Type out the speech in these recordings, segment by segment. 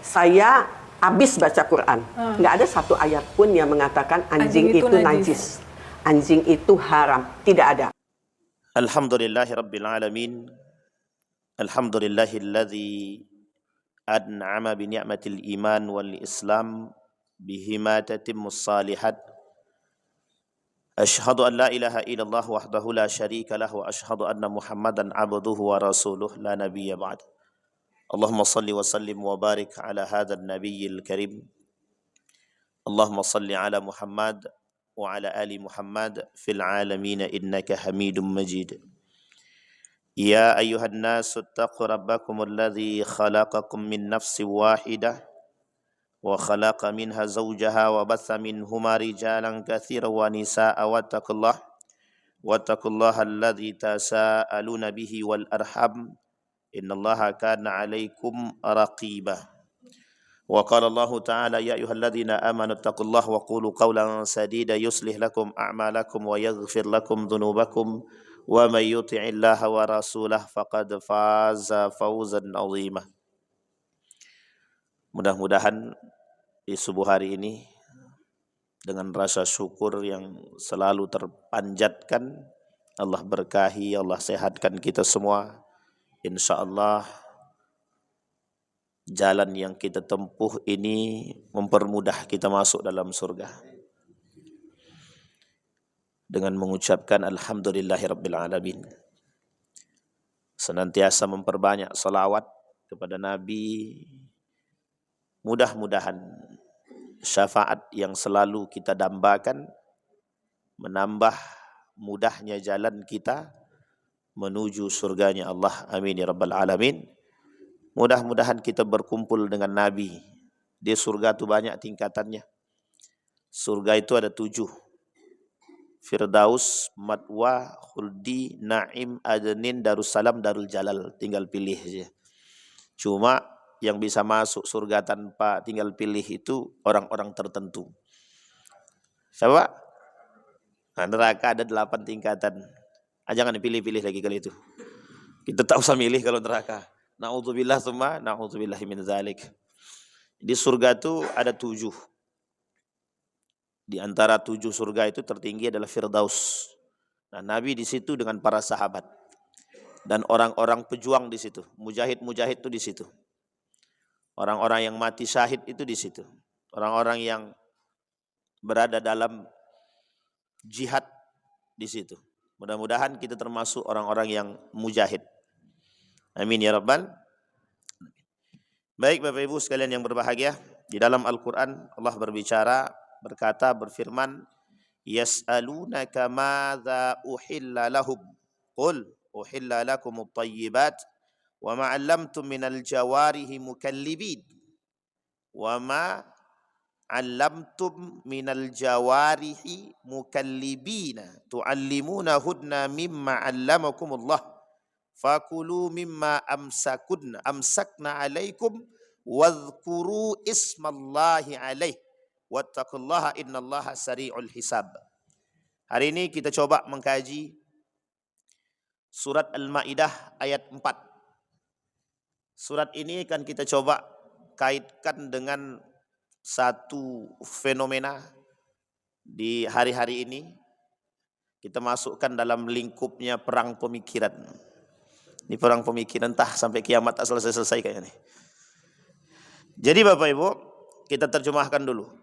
Saya habis baca Quran. Nggak ada satu ayat pun yang mengatakan anjing itu najis. Anjing itu haram. Tidak ada. Alhamdulillahi Rabbil Alamin. Alhamdulillahilladzi an'ama bi ni'matil iman wal islam bihima tatimmus salihat. Ashhadu an la ilaha illallah wahdahu la syarika lah wa ashhadu anna Muhammadan abduhu wa rasuluh la nabiyya ba'd. Allahumma salli wa sallim wa barik ala hadzal nabiyyil karim. Allahumma salli ala Muhammad wa ala ali Muhammad fil alamin innaka Hamidum Majid. Ya ayyuhan nasu ittaqu rabbakumul ladzi khalaqakum min nafsin wahidah wa khalaqa minha zawjaha wa batha minhuma rijalan katsiran wa nisaa'a wattaqullaha alladzi tasaaluna bihi wal arham innallaha kana 'alaikum raqiba. Wa qala Allahu ta'ala ya ayyuhalladzina amanu ittaqullaha wa qulu qawlan sadida yuslih lakum a'malakum wa yaghfir lakum dhunubakum wa may yuti'illaha wa rasulahu faqad faza fawzan 'azima. Mudah-mudahan di subuh hari ini dengan rasa syukur yang selalu terpanjatkan, Allah berkahi, Allah sehatkan kita semua. Insyaallah jalan yang kita tempuh ini mempermudah kita masuk dalam surga. Dengan mengucapkan alhamdulillahirabbil alamin. Senantiasa memperbanyak salawat kepada Nabi. Mudah-mudahan syafaat yang selalu kita dambakan menambah mudahnya jalan kita menuju surganya Allah. Amin ya rabbal alamin. Mudah-mudahan kita berkumpul dengan Nabi. Di surga itu banyak tingkatannya. Surga itu ada 7. Firdaus, Matwa, Khuldi, Naim, Adnin, Darussalam, Darul Jalal. Tinggal pilih saja. Cuma yang bisa masuk surga tanpa tinggal pilih itu orang-orang tertentu. Siapa? Nah, neraka ada 8 tingkatan. Jangan dipilih-pilih lagi kali itu. Kita tak usah milih kalau neraka. Na'udzubillah tsumma na'udzubillahi min dzalik. Di surga itu ada 7. Di antara 7 surga itu tertinggi adalah Firdaus. Nah, Nabi di situ dengan para sahabat dan orang-orang pejuang di situ. Mujahid-mujahid itu di situ. Orang-orang yang mati syahid itu di situ. Orang-orang yang berada dalam jihad di situ. Mudah-mudahan kita termasuk orang-orang yang mujahid. Amin ya rabbal. Baik Bapak Ibu sekalian yang berbahagia, di dalam Al-Qur'an Allah berkata, berfirman, yas'alunaka madza uhilla lahum qul uhilla lakumut thayyibat wa ma 'allamtum minal jawarihi mukallibin wa ma 'allamtum minal jawarihi mukallibina tu'allimunahunna mimma 'allamakumullah fakulu mimma amsakna 'alaikum wadhkuru ismallahi 'alaih wattaqullaha innallaha sari'ul hisab. Hari ini kita coba mengkaji surat Al-Maidah ayat 4. Surat ini akan kita coba kaitkan dengan satu fenomena di hari-hari ini. Kita masukkan dalam lingkupnya perang pemikiran. Ini perang pemikiran entah sampai kiamat tak selesai-selesai kayaknya nih. Jadi Bapak Ibu, kita terjemahkan dulu.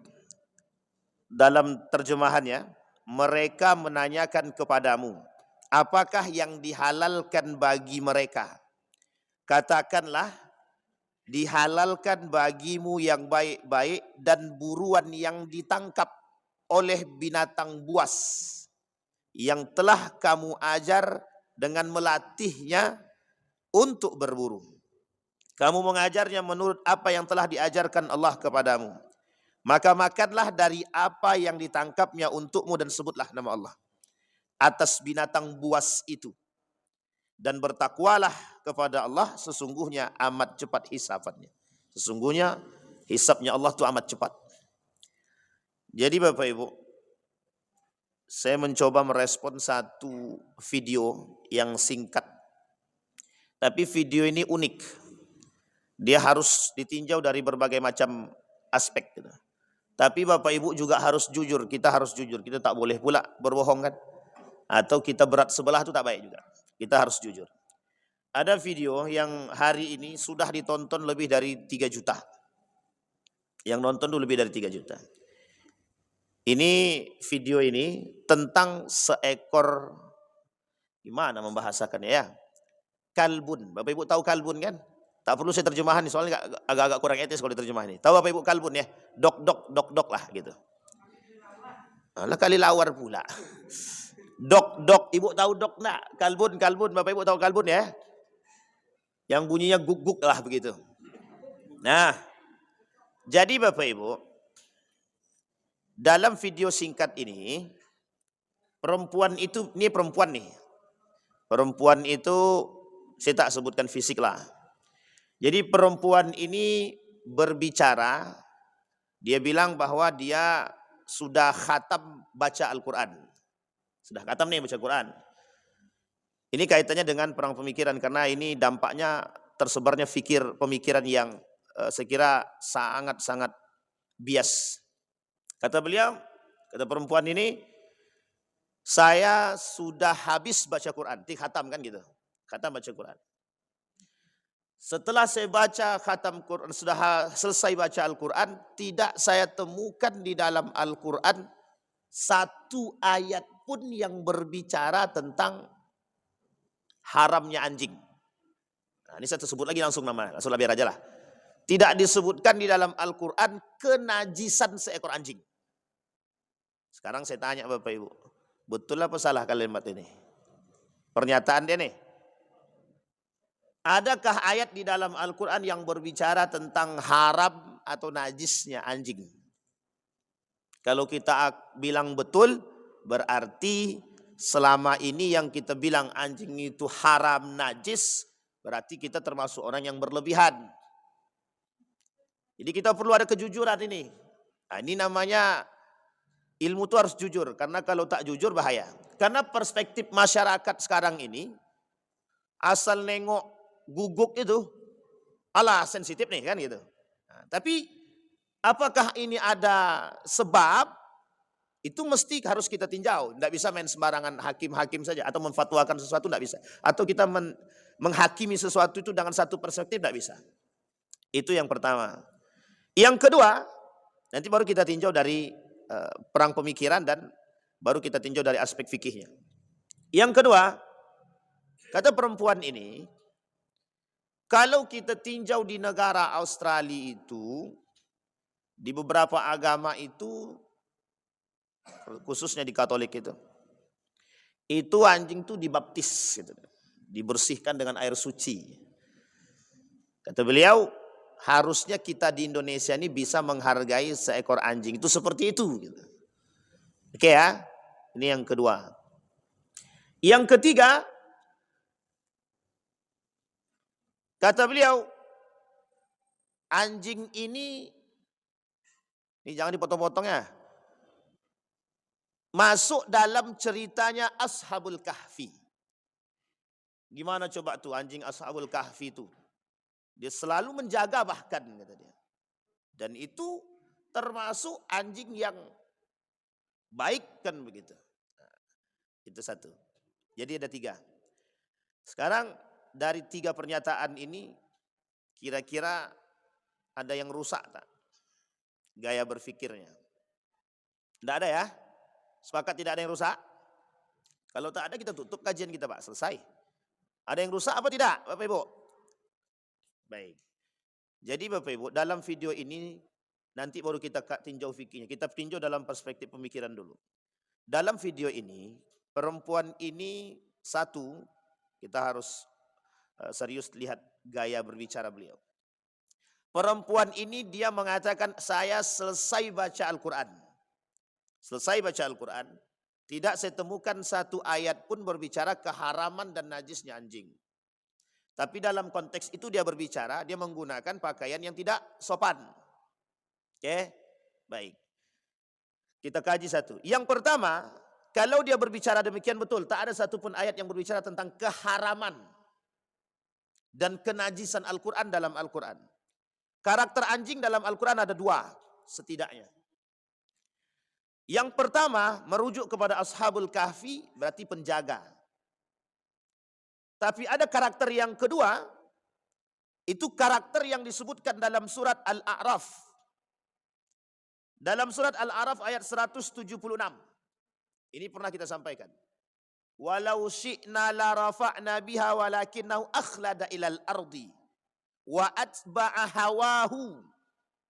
Dalam terjemahannya, mereka menanyakan kepadamu, apakah yang dihalalkan bagi mereka? Katakanlah, dihalalkan bagimu yang baik-baik dan buruan yang ditangkap oleh binatang buas yang telah kamu ajar dengan melatihnya untuk berburu. Kamu mengajarnya menurut apa yang telah diajarkan Allah kepadamu. Maka makanlah dari apa yang ditangkapnya untukmu dan sebutlah nama Allah atas binatang buas itu. Dan bertakwalah kepada Allah, sesungguhnya amat cepat hisabannya. Sesungguhnya hisabnya Allah itu amat cepat. Jadi Bapak Ibu, saya mencoba merespon satu video yang singkat. Tapi video ini unik. dia harus ditinjau dari berbagai macam aspek gitu. Tapi Bapak Ibu juga harus jujur, kita harus jujur, kita tak boleh pula berbohong kan. Atau kita berat sebelah itu tak baik juga. Kita harus jujur. Ada video yang hari ini sudah ditonton lebih dari 3 juta. Yang nonton itu lebih dari 3 juta. Ini video ini tentang seekor, gimana membahasakannya ya? Kalbun. Bapak Ibu tahu kalbun kan? Tak perlu saya terjemahan nih, soalnya agak-agak kurang etis kalau diterjemahan ini. Tahu Bapak Ibu kalbun ya? Dok lah gitu. Alah kali lawar pula. Dok, Ibu tahu dok nak? Kalbun, Bapak Ibu tahu kalbun ya? Yang bunyinya guk-guk lah begitu. Nah, jadi Bapak Ibu, dalam video singkat ini, perempuan itu, ini perempuan nih. Perempuan itu, saya tak sebutkan fisik lah. Jadi perempuan ini berbicara, dia bilang bahwa dia sudah khatam baca Al-Quran. Sudah khatam nih baca Al-Quran. Ini kaitannya dengan perang pemikiran, karena ini dampaknya tersebarnya pemikiran yang saya kira sangat-sangat bias. Kata beliau, kata perempuan ini, saya sudah habis baca Quran, khatam kan gitu. Khatam baca Quran. Setelah saya baca khatam Quran, sudah selesai baca Al-Quran, tidak saya temukan di dalam Al-Quran satu ayat pun yang berbicara tentang haramnya anjing. Nah, ini saya sebut lagi langsung namanya, langsung biar aja lah. Tidak disebutkan di dalam Al-Quran kenajisan seekor anjing. Sekarang saya tanya Bapak Ibu, betul apa salah kalimat ini? Pernyataan dia nih. Adakah ayat di dalam Al-Quran yang berbicara tentang haram atau najisnya anjing? Kalau kita bilang betul, berarti selama ini yang kita bilang anjing itu haram najis, berarti kita termasuk orang yang berlebihan. Jadi kita perlu ada kejujuran ini. Nah, ini namanya ilmu itu harus jujur, karena kalau tak jujur bahaya. Karena perspektif masyarakat sekarang ini, asal nengok guguk itu, alah sensitif nih kan gitu. Nah, tapi apakah ini ada sebab? Itu mesti harus kita tinjau. Tidak bisa main sembarangan hakim-hakim saja atau memfatwakan sesuatu, tidak bisa. Atau kita menghakimi sesuatu itu dengan satu perspektif, tidak bisa. Itu yang pertama. Yang kedua, nanti baru kita tinjau dari perang pemikiran dan baru kita tinjau dari aspek fikihnya. Yang kedua, kata perempuan ini, kalau kita tinjau di negara Australia itu, di beberapa agama itu, khususnya di Katolik itu anjing itu dibaptis, gitu, dibersihkan dengan air suci. Kata beliau, harusnya kita di Indonesia ini bisa menghargai seekor anjing itu seperti itu. Gitu. Oke ya, ini yang kedua. Yang ketiga, kata beliau, anjing ini jangan dipotong-potong ya. Masuk dalam ceritanya Ashabul Kahfi. Gimana coba tuh anjing Ashabul Kahfi itu? Dia selalu menjaga bahkan kata dia. Dan itu termasuk anjing yang baik kan begitu. Nah, itu satu. Jadi ada 3. Sekarang dari 3 pernyataan ini, kira-kira ada yang rusak tak? Gaya berpikirnya. Tidak ada ya? Sepakat tidak ada yang rusak? Kalau tak ada kita tutup kajian kita Pak, selesai. Ada yang rusak apa tidak Bapak Ibu? Baik. Jadi Bapak Ibu, dalam video ini nanti baru kita tinjau fikihnya. Kita tinjau dalam perspektif pemikiran dulu. Dalam video ini, perempuan ini satu, kita harus serius lihat gaya berbicara beliau. Perempuan ini dia mengatakan, saya selesai baca Al-Quran. Selesai baca Al-Quran, tidak saya temukan satu ayat pun berbicara keharaman dan najisnya anjing. Tapi dalam konteks itu dia berbicara, dia menggunakan pakaian yang tidak sopan. Oke, baik. Kita kaji satu. Yang pertama, kalau dia berbicara demikian betul, tak ada satupun ayat yang berbicara tentang keharaman. dan kenajisan Al-Quran dalam Al-Quran. Karakter anjing dalam Al-Quran ada dua setidaknya. Yang pertama merujuk kepada Ashabul Kahfi, berarti penjaga. Tapi ada karakter yang kedua, itu karakter yang disebutkan dalam surat Al-A'raf. Dalam surat Al-A'raf ayat 176. Ini pernah kita sampaikan. Walau syi'na la rafa'na biha walakinnahu akhlada ilal ardi wa atba'a hawahu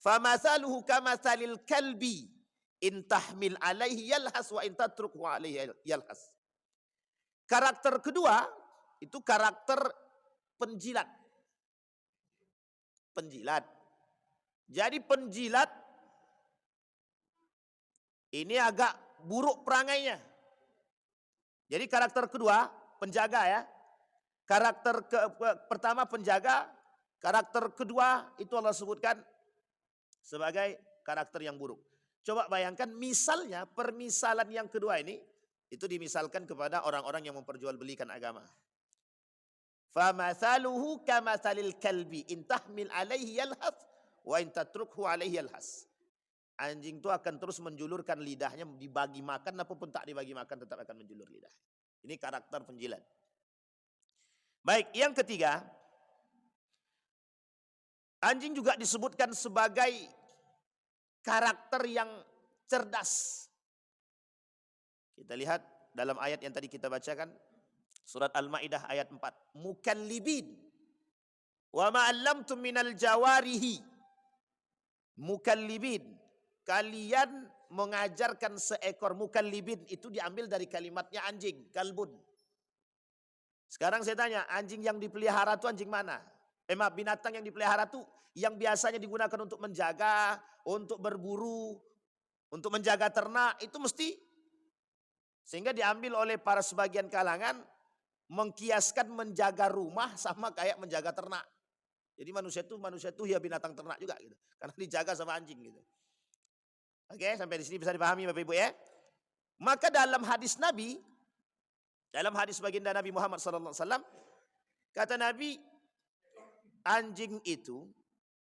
famathaluhu kamathalil kalbi in tahmil alaihi yalhas wa in tatrukhu alaihi yalhas. Karakter kedua itu karakter penjilat. Penjilat. Jadi penjilat ini agak buruk perangainya. Jadi karakter kedua, penjaga ya. Karakter pertama penjaga, karakter kedua itu Allah sebutkan sebagai karakter yang buruk. Coba bayangkan misalnya permisalan yang kedua ini, itu dimisalkan kepada orang-orang yang memperjualbelikan agama. فَمَثَلُهُ كَمَثَلِ الْكَلْبِ إِنْ تَحْمِلْ عَلَيْهِ يَلْهَثْ وَإِنْ تَتْرُكْهُ عَلَيْهِ يَلْهَثْ. Anjing itu akan terus menjulurkan lidahnya, dibagi makan apapun tak dibagi makan tetap akan menjulur lidah. Ini karakter penjilat. Baik, yang ketiga, anjing juga disebutkan sebagai karakter yang cerdas. Kita lihat dalam ayat yang tadi kita bacakan, surat Al-Maidah ayat 4. Mukallibin wa ma'allamtum minal jawarihi. Mukallibin. Kalian mengajarkan seekor, mukallibin itu diambil dari kalimatnya anjing, kalbun. Sekarang saya tanya, anjing yang dipelihara itu anjing mana? Binatang yang dipelihara itu yang biasanya digunakan untuk menjaga, untuk berburu, untuk menjaga ternak, itu mesti. Sehingga diambil oleh para sebagian kalangan, mengkiaskan menjaga rumah sama kayak menjaga ternak. Jadi manusia itu ya binatang ternak juga gitu. Karena dijaga sama anjing gitu. Oke, sampai di sini bisa dipahami Bapak Ibu ya. Maka dalam hadis Nabi, dalam hadis baginda Nabi Muhammad SAW, kata Nabi, anjing itu,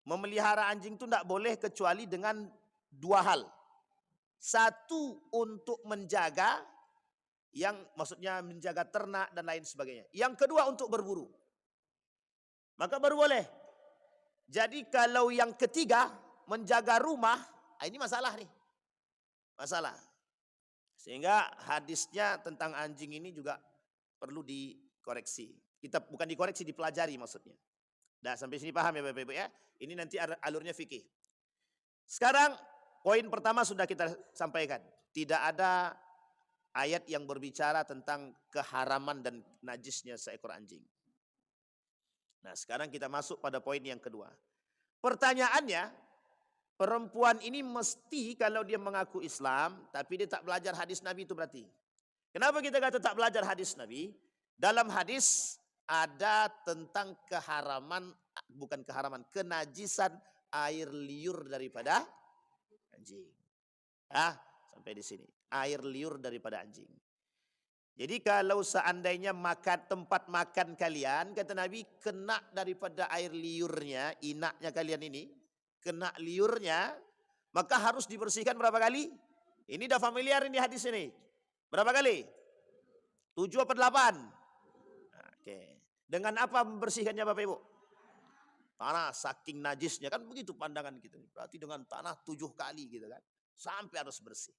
memelihara anjing itu tidak boleh kecuali dengan dua hal. Satu, untuk menjaga, yang maksudnya menjaga ternak dan lain sebagainya. Yang kedua, untuk berburu. Maka baru boleh. Jadi kalau yang ketiga, menjaga rumah, ini masalah nih. Masalah. Sehingga hadisnya tentang anjing ini juga perlu dikoreksi. Kita bukan dikoreksi, dipelajari maksudnya. Nah, sampai sini paham ya Bapak Ibu ya. Ini nanti alurnya fikih. Sekarang poin pertama sudah kita sampaikan. Tidak ada ayat yang berbicara tentang keharaman dan najisnya seekor anjing. Nah, sekarang kita masuk pada poin yang kedua. Pertanyaannya, perempuan ini mesti kalau dia mengaku Islam, tapi dia tak belajar hadis Nabi itu berarti. Kenapa kita kata tak belajar hadis Nabi? Dalam hadis ada tentang kenajisan air liur daripada anjing. Sampai di sini. Air liur daripada anjing. Jadi kalau seandainya tempat makan kalian, kata Nabi, kena daripada air liurnya, inaknya kalian ini, kena liurnya, maka harus dibersihkan berapa kali? Ini dah familiar ini hadis ini. Berapa kali? 7 atau 8? Oke. Dengan apa membersihkannya Bapak Ibu? Tanah, saking najisnya, kan begitu pandangan kita. Berarti dengan tanah 7 kali gitu kan. Sampai harus bersih.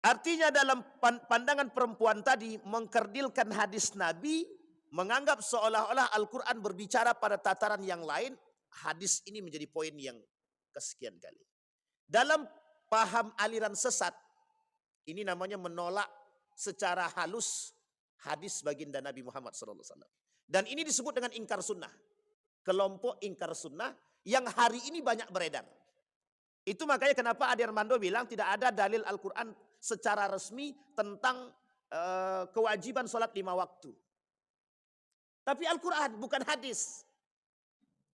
Artinya dalam pandangan perempuan tadi mengkerdilkan hadis Nabi, menganggap seolah-olah Al-Quran berbicara pada tataran yang lain, hadis ini menjadi poin yang kesekian kali. Dalam paham aliran sesat, ini namanya menolak secara halus hadis baginda Nabi Muhammad SAW. Dan ini disebut dengan ingkar sunnah. Kelompok ingkar sunnah yang hari ini banyak beredar. Itu makanya kenapa Ade Armando bilang tidak ada dalil Al-Quran secara resmi tentang kewajiban sholat 5 waktu. Tapi Al-Quran bukan hadis.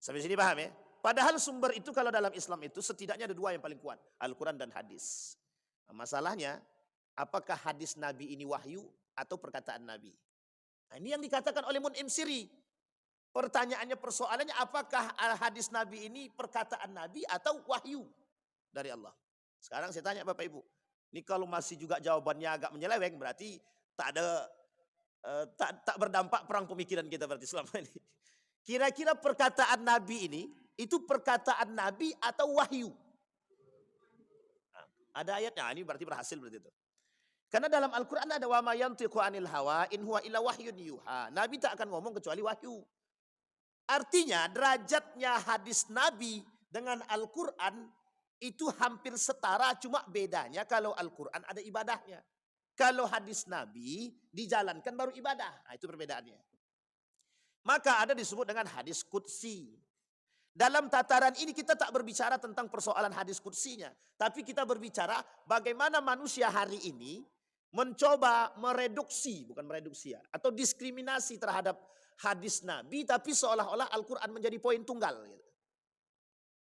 Sampai sini paham ya? Padahal sumber itu kalau dalam Islam itu setidaknya ada 2 yang paling kuat. Al-Quran dan hadis. Masalahnya, apakah hadis Nabi ini wahyu atau perkataan Nabi? Nah, ini yang dikatakan oleh Mun'im Siri. Pertanyaannya, persoalannya, apakah hadis Nabi ini perkataan Nabi atau wahyu dari Allah? Sekarang saya tanya Bapak Ibu, ini kalau masih juga jawabannya agak menyeleweng, berarti tak ada tak berdampak perang pemikiran kita berarti selama ini. Kira-kira perkataan Nabi ini itu perkataan Nabi atau wahyu? Nah, ada ayatnya, ini berarti berhasil berarti itu. Karena dalam Al-Quran ada wa ma yantiqu anil hawa in huwa illa wahyun yuha. Nabi tak akan ngomong kecuali wahyu. Artinya derajatnya hadis Nabi dengan Al-Quran itu hampir setara, cuma bedanya kalau Al-Quran ada ibadahnya. Kalau hadis Nabi dijalankan baru ibadah. Nah, itu perbedaannya. Maka ada disebut dengan hadis qudsi. Dalam tataran ini kita tak berbicara tentang persoalan hadis qudsinya. Tapi kita berbicara bagaimana manusia hari ini mencoba mereduksi atau diskriminasi terhadap hadis Nabi, tapi seolah-olah Al-Quran menjadi poin tunggal.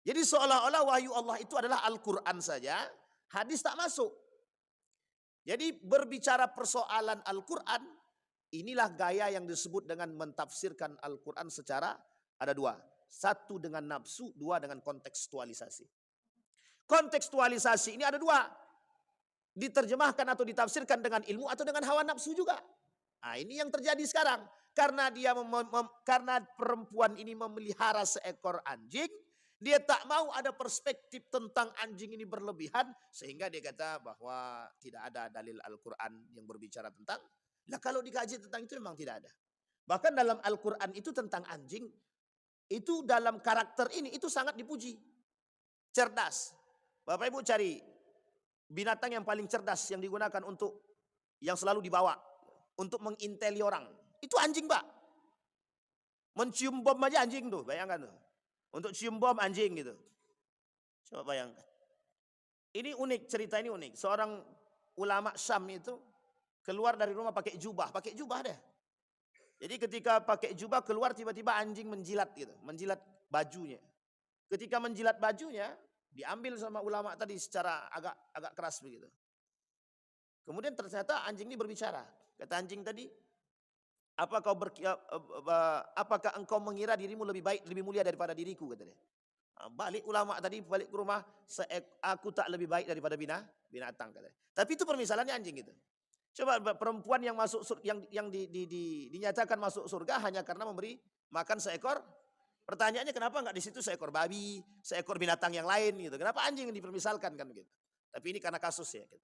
Jadi seolah-olah wahyu Allah itu adalah Al-Quran saja, hadis tak masuk. Jadi berbicara persoalan Al-Quran, inilah gaya yang disebut dengan mentafsirkan Al-Quran secara ada dua. Satu dengan nafsu, dua dengan kontekstualisasi. Kontekstualisasi ini ada dua. Diterjemahkan atau ditafsirkan dengan ilmu atau dengan hawa nafsu juga. Nah, ini yang terjadi sekarang. Karena karena perempuan ini memelihara seekor anjing, dia tak mau ada perspektif tentang anjing ini berlebihan, sehingga dia kata bahwa tidak ada dalil Al-Quran yang berbicara tentang. Nah, kalau dikaji tentang itu memang tidak ada. Bahkan dalam Al-Quran itu tentang anjing, itu dalam karakter ini itu sangat dipuji. Cerdas. Bapak Ibu cari binatang yang paling cerdas yang digunakan untuk yang selalu dibawa untuk menginteli orang. Itu anjing, Pak. Mencium bom aja anjing tuh, bayangkan tuh. Untuk cium bom anjing gitu. Coba bayangkan. Ini unik, cerita ini unik. Seorang ulama Syam itu keluar dari rumah pakai jubah deh. Jadi ketika pakai jubah keluar tiba-tiba anjing menjilat gitu, menjilat bajunya. Ketika menjilat bajunya, diambil sama ulama tadi secara agak keras begitu. Kemudian ternyata anjing ini berbicara. Kata anjing tadi, apakah engkau mengira dirimu lebih baik, lebih mulia daripada diriku? Kata dia. Balik ulama tadi, balik ke rumah, aku tak lebih baik daripada binatang. Kata dia. Tapi itu permisalannya anjing gitu. Coba perempuan yang masuk yang dinyatakan masuk surga hanya karena memberi makan seekor. Pertanyaannya kenapa enggak di situ seekor babi, seekor binatang yang lain gitu. Kenapa anjing yang dipermisalkan kan gitu. Tapi ini karena kasus ya gitu.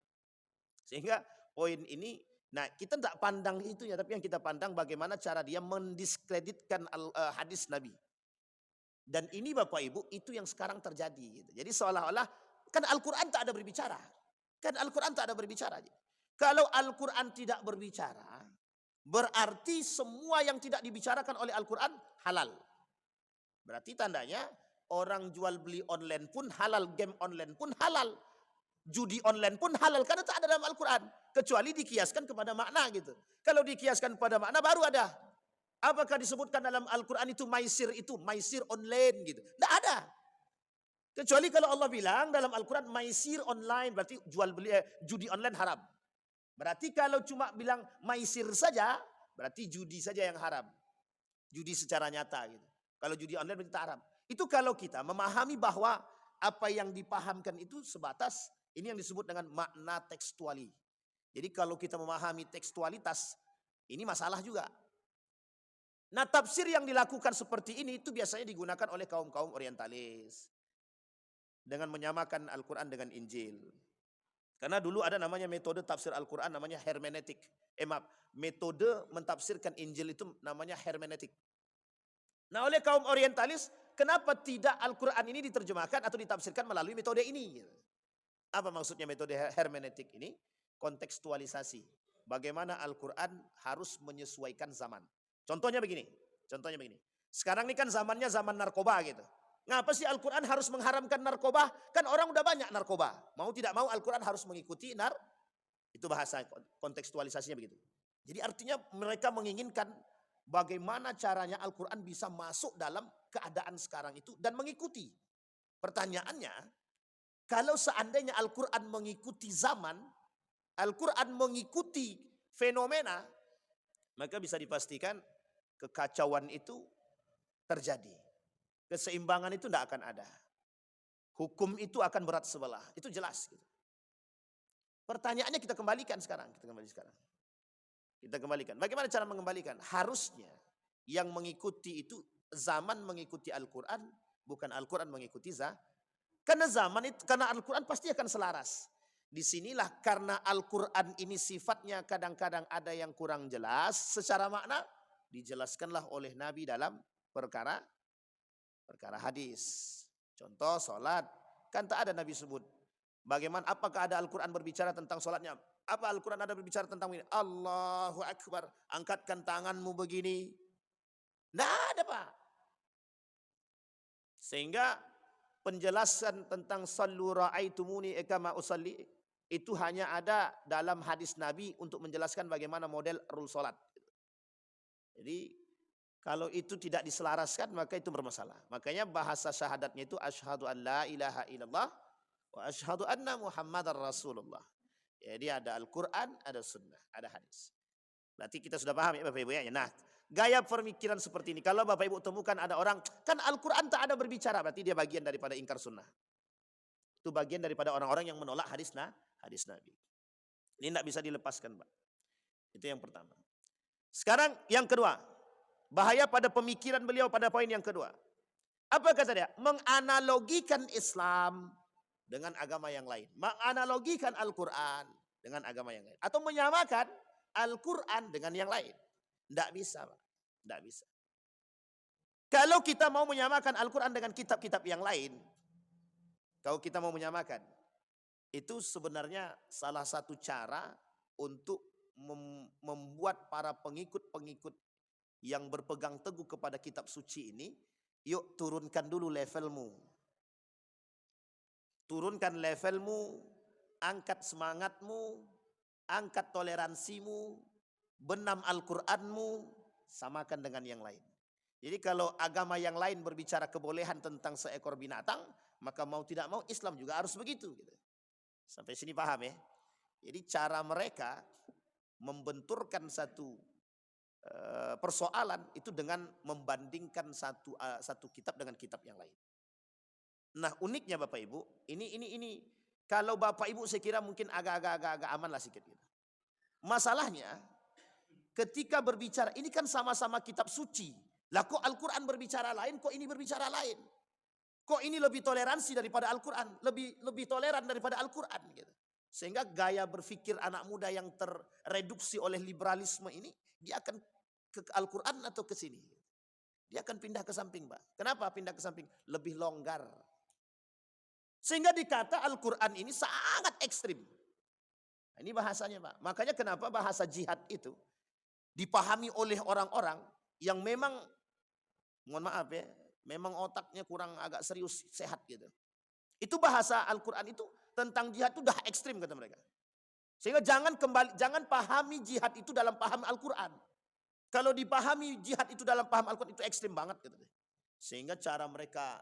Sehingga poin ini, nah kita tidak pandang itunya, tapi yang kita pandang bagaimana cara dia mendiskreditkan hadis Nabi. Dan ini Bapak Ibu itu yang sekarang terjadi gitu. Jadi seolah-olah kan Al-Quran tak ada berbicara. Kan Al-Quran tak ada berbicara. Kalau Al-Quran tidak berbicara, berarti semua yang tidak dibicarakan oleh Al-Quran halal. Berarti tandanya orang jual beli online pun halal, game online pun halal, judi online pun halal, karena tak ada dalam Al-Quran. Kecuali dikiaskan kepada makna gitu. Kalau dikiaskan kepada makna baru ada. Apakah disebutkan dalam Al-Quran itu maisir online gitu? Tidak ada. Kecuali kalau Allah bilang dalam Al-Quran maisir online, berarti jual beli judi online haram. Berarti kalau cuma bilang maisir saja, berarti judi saja yang haram. Judi secara nyata gitu. Kalau judi online berarti tak haram. Itu kalau kita memahami bahwa apa yang dipahamkan itu sebatas ini yang disebut dengan makna tekstuali. Jadi kalau kita memahami tekstualitas, ini masalah juga. Nah, tafsir yang dilakukan seperti ini itu biasanya digunakan oleh kaum-kaum orientalis. Dengan menyamakan Al-Quran dengan Injil. Karena dulu ada namanya metode tafsir Al-Quran namanya hermeneutik. Metode mentafsirkan Injil itu namanya hermeneutik. Nah, oleh kaum orientalis, kenapa tidak Al-Quran ini diterjemahkan atau ditafsirkan melalui metode ini? Apa maksudnya metode hermeneutik ini? Kontekstualisasi. Bagaimana Al-Quran harus menyesuaikan zaman. Contohnya begini. Sekarang ini kan zamannya zaman narkoba gitu. Ngapa sih Al-Quran harus mengharamkan narkoba? Kan orang udah banyak narkoba. Mau tidak mau Al-Quran harus mengikuti itu bahasa kontekstualisasinya begitu. Jadi artinya mereka menginginkan bagaimana caranya Al-Quran bisa masuk dalam keadaan sekarang itu dan mengikuti. Pertanyaannya, kalau seandainya Al-Quran mengikuti zaman, Al-Quran mengikuti fenomena, maka bisa dipastikan kekacauan itu terjadi. Keseimbangan itu tidak akan ada. Hukum itu akan berat sebelah. Itu jelas. Gitu. Pertanyaannya kita kembalikan sekarang. Kita kembalikan. Bagaimana cara mengembalikan? Harusnya yang mengikuti itu zaman mengikuti Al-Quran, bukan Al-Quran mengikuti karena zaman itu, karena Al-Quran pasti akan selaras. Disinilah karena Al-Quran ini sifatnya kadang-kadang ada yang kurang jelas secara makna, dijelaskanlah oleh Nabi dalam perkara hadis. Contoh solat, kan tak ada Nabi sebut. Bagaimana, apakah ada Al-Quran berbicara tentang solatnya? Apa Al-Quran ada berbicara tentang ini? Allahu Akbar, angkatkan tanganmu begini. Tidak ada Pak. Sehingga penjelasan tentang sallu ra'aitumuni kama usalli itu hanya ada dalam hadis Nabi untuk menjelaskan bagaimana model rule solat. Jadi kalau itu tidak diselaraskan maka itu bermasalah. Makanya bahasa syahadatnya itu asyhadu an la ilaha illallah wa asyhadu anna muhammadar rasulullah. Jadi ada Al-Quran, ada sunnah, ada hadis. Berarti kita sudah paham ya Bapak Ibu ya. Nah, gaya pemikiran seperti ini. Kalau Bapak Ibu temukan ada orang, kan Al-Quran tak ada berbicara, berarti dia bagian daripada ingkar sunnah. Itu bagian daripada orang-orang yang menolak hadis Nabi. Ini tidak bisa dilepaskan Pak. Itu yang pertama. Sekarang yang kedua. Bahaya pada pemikiran beliau pada poin yang kedua. Apa kata dia? Menganalogikan Islam dengan agama yang lain. Menganalogikan Al-Quran dengan agama yang lain. Atau menyamakan Al-Quran dengan yang lain. Tidak bisa Pak. Tidak bisa. Kalau kita mau menyamakan Al-Quran dengan kitab-kitab yang lain. Kalau kita mau menyamakan. Itu sebenarnya salah satu cara untuk membuat para pengikut-pengikut yang berpegang teguh kepada kitab suci ini, yuk turunkan dulu levelmu. Turunkan levelmu, angkat semangatmu, angkat toleransimu, benam Al-Quranmu, samakan dengan yang lain. Jadi kalau agama yang lain berbicara kebolehan tentang seekor binatang, maka mau tidak mau Islam juga harus begitu. Gitu. Sampai sini paham ya? Jadi cara mereka membenturkan satu persoalan itu dengan membandingkan satu kitab dengan kitab yang lain. Nah uniknya Bapak Ibu, ini kalau Bapak Ibu saya kira mungkin agak aman lah sedikit gitu. Masalahnya ketika berbicara ini kan sama-sama kitab suci. Lah kok Al-Quran berbicara lain, kok ini berbicara lain? Kok ini lebih toleransi daripada Al-Quran, lebih toleran daripada Al-Quran gitu. Sehingga gaya berpikir anak muda yang terreduksi oleh liberalisme ini, dia akan ke Al-Quran atau ke sini. Dia akan pindah ke samping Pak. Kenapa pindah ke samping? Lebih longgar. Sehingga dikata Al-Quran ini sangat ekstrim. Nah, ini bahasanya Pak. Makanya kenapa bahasa jihad itu dipahami oleh orang-orang yang memang, mohon maaf ya, memang otaknya kurang agak serius, sehat gitu. Itu bahasa Al-Quran itu tentang jihad itu dah ekstrim kata mereka. Sehingga jangan pahami jihad itu dalam paham Al-Quran. Kalau dipahami jihad itu dalam paham Al-Quran itu ekstrim banget. Gitu. Sehingga cara mereka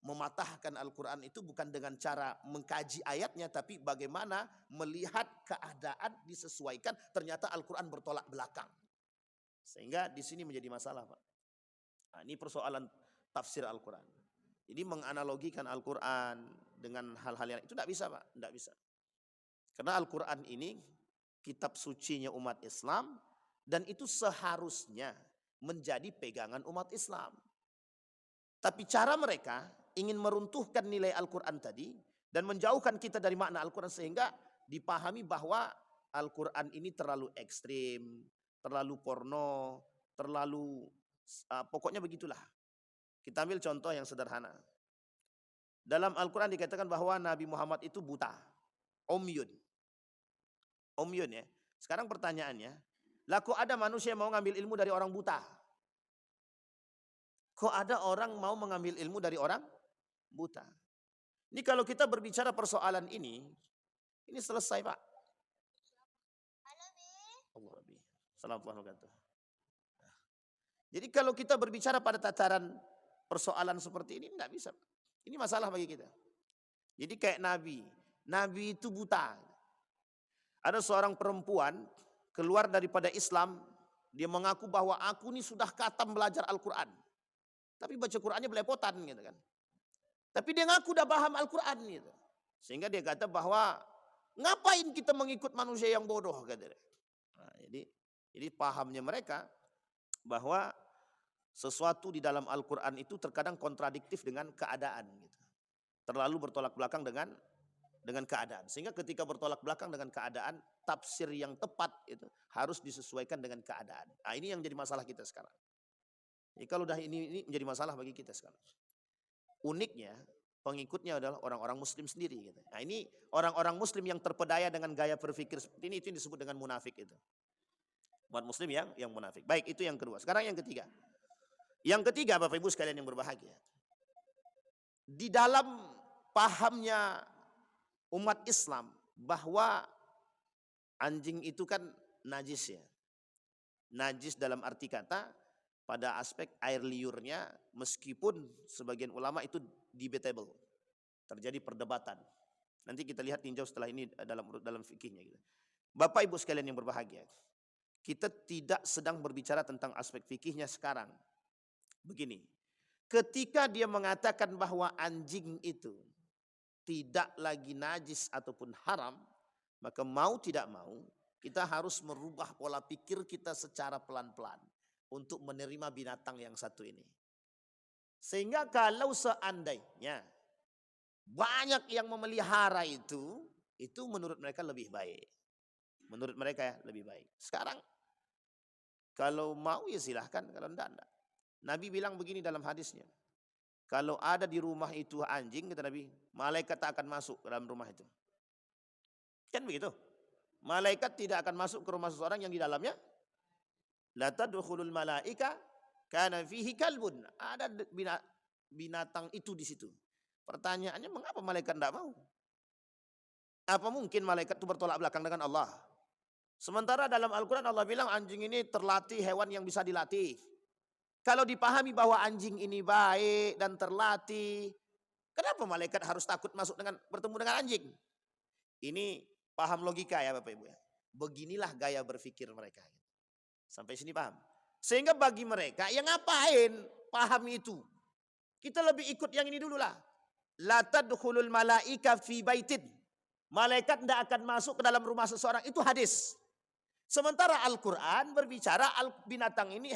mematahkan Al-Quran itu bukan dengan cara mengkaji ayatnya, tapi bagaimana melihat keadaan disesuaikan. Ternyata Al-Quran bertolak belakang. Sehingga di sini menjadi masalah Pak. Nah, ini persoalan tafsir Al-Quran. Jadi menganalogikan Al-Quran dengan hal-hal yang itu tidak bisa Pak, tidak bisa. Karena Al-Quran ini kitab sucinya umat Islam dan itu seharusnya menjadi pegangan umat Islam. Tapi cara mereka ingin meruntuhkan nilai Al-Quran tadi dan menjauhkan kita dari makna Al-Quran sehingga dipahami bahwa Al-Quran ini terlalu ekstrim, terlalu porno, terlalu pokoknya begitulah. Kita ambil contoh yang sederhana. Dalam Al-Quran dikatakan bahwa Nabi Muhammad itu buta. Umyun. Umyun ya. Sekarang pertanyaannya, lah kok ada manusia yang mau ngambil ilmu dari orang buta? Kok ada orang mau mengambil ilmu dari orang buta? Ini kalau kita berbicara persoalan ini selesai Pak. Allah Rabbi. Assalamualaikum. Jadi kalau kita berbicara pada tataran persoalan seperti ini tidak bisa. Ini masalah bagi kita. Jadi kayak Nabi itu buta. Ada seorang perempuan keluar daripada Islam, dia mengaku bahwa aku ini sudah khatam belajar Al-Quran. tapi baca Qur'annya belepotan gitu kan. Tapi dia ngaku udah paham Al-Quran gitu. Sehingga dia kata bahwa ngapain kita mengikut manusia yang bodoh kata dia. Nah, jadi pahamnya mereka bahwa sesuatu di dalam Al-Quran itu terkadang kontradiktif dengan keadaan gitu. Terlalu bertolak belakang dengan keadaan. Sehingga ketika bertolak belakang dengan keadaan, tafsir yang tepat itu harus disesuaikan dengan keadaan. Nah, ini yang jadi masalah kita sekarang. Jadi kalau udah ini menjadi masalah bagi kita sekarang. Uniknya pengikutnya adalah orang-orang muslim sendiri gitu. Nah, ini orang-orang muslim yang terpedaya dengan gaya berpikir seperti ini, itu yang disebut dengan munafik itu. Umat muslim yang munafik. Baik, itu yang kedua. Sekarang yang ketiga. Yang ketiga Bapak Ibu sekalian yang berbahagia. Di dalam pahamnya umat Islam bahwa anjing itu kan najis ya. Najis dalam arti kata pada aspek air liurnya, meskipun sebagian ulama itu debatable. Terjadi perdebatan. Nanti kita lihat tinjau setelah ini dalam fikihnya gitu. Bapak Ibu sekalian yang berbahagia. Kita tidak sedang berbicara tentang aspek fikihnya sekarang. Begini, ketika dia mengatakan bahwa anjing itu tidak lagi najis ataupun haram, maka mau tidak mau kita harus merubah pola pikir kita secara pelan-pelan untuk menerima binatang yang satu ini. Sehingga kalau seandainya banyak yang memelihara itu menurut mereka lebih baik. Menurut mereka ya lebih baik. Sekarang kalau mau ya silahkan, kalau enggak. Nabi bilang begini dalam hadisnya. Kalau ada di rumah itu anjing, kata Nabi, malaikat tak akan masuk ke dalam rumah itu. Kan begitu. Malaikat tidak akan masuk ke rumah seseorang yang di dalamnya la tadkhulul malaika kana fihi kalbun. Ada binatang itu di situ. Pertanyaannya, mengapa malaikat tidak mau? Apa mungkin malaikat itu bertolak belakang dengan Allah? Sementara dalam Al-Quran Allah bilang anjing ini terlatih, hewan yang bisa dilatih. Kalau dipahami bahwa anjing ini baik dan terlatih, kenapa malaikat harus takut bertemu dengan anjing? Ini paham logika ya Bapak Ibu ya. Beginilah gaya berpikir mereka. Sampai sini paham? Sehingga bagi mereka, yang ngapain paham itu? Kita lebih ikut yang ini dulu lah. La tadkhulul malaika fi baitin. Malaikat tidak akan masuk ke dalam rumah seseorang. Itu hadis. Sementara Al-Quran berbicara binatang ini,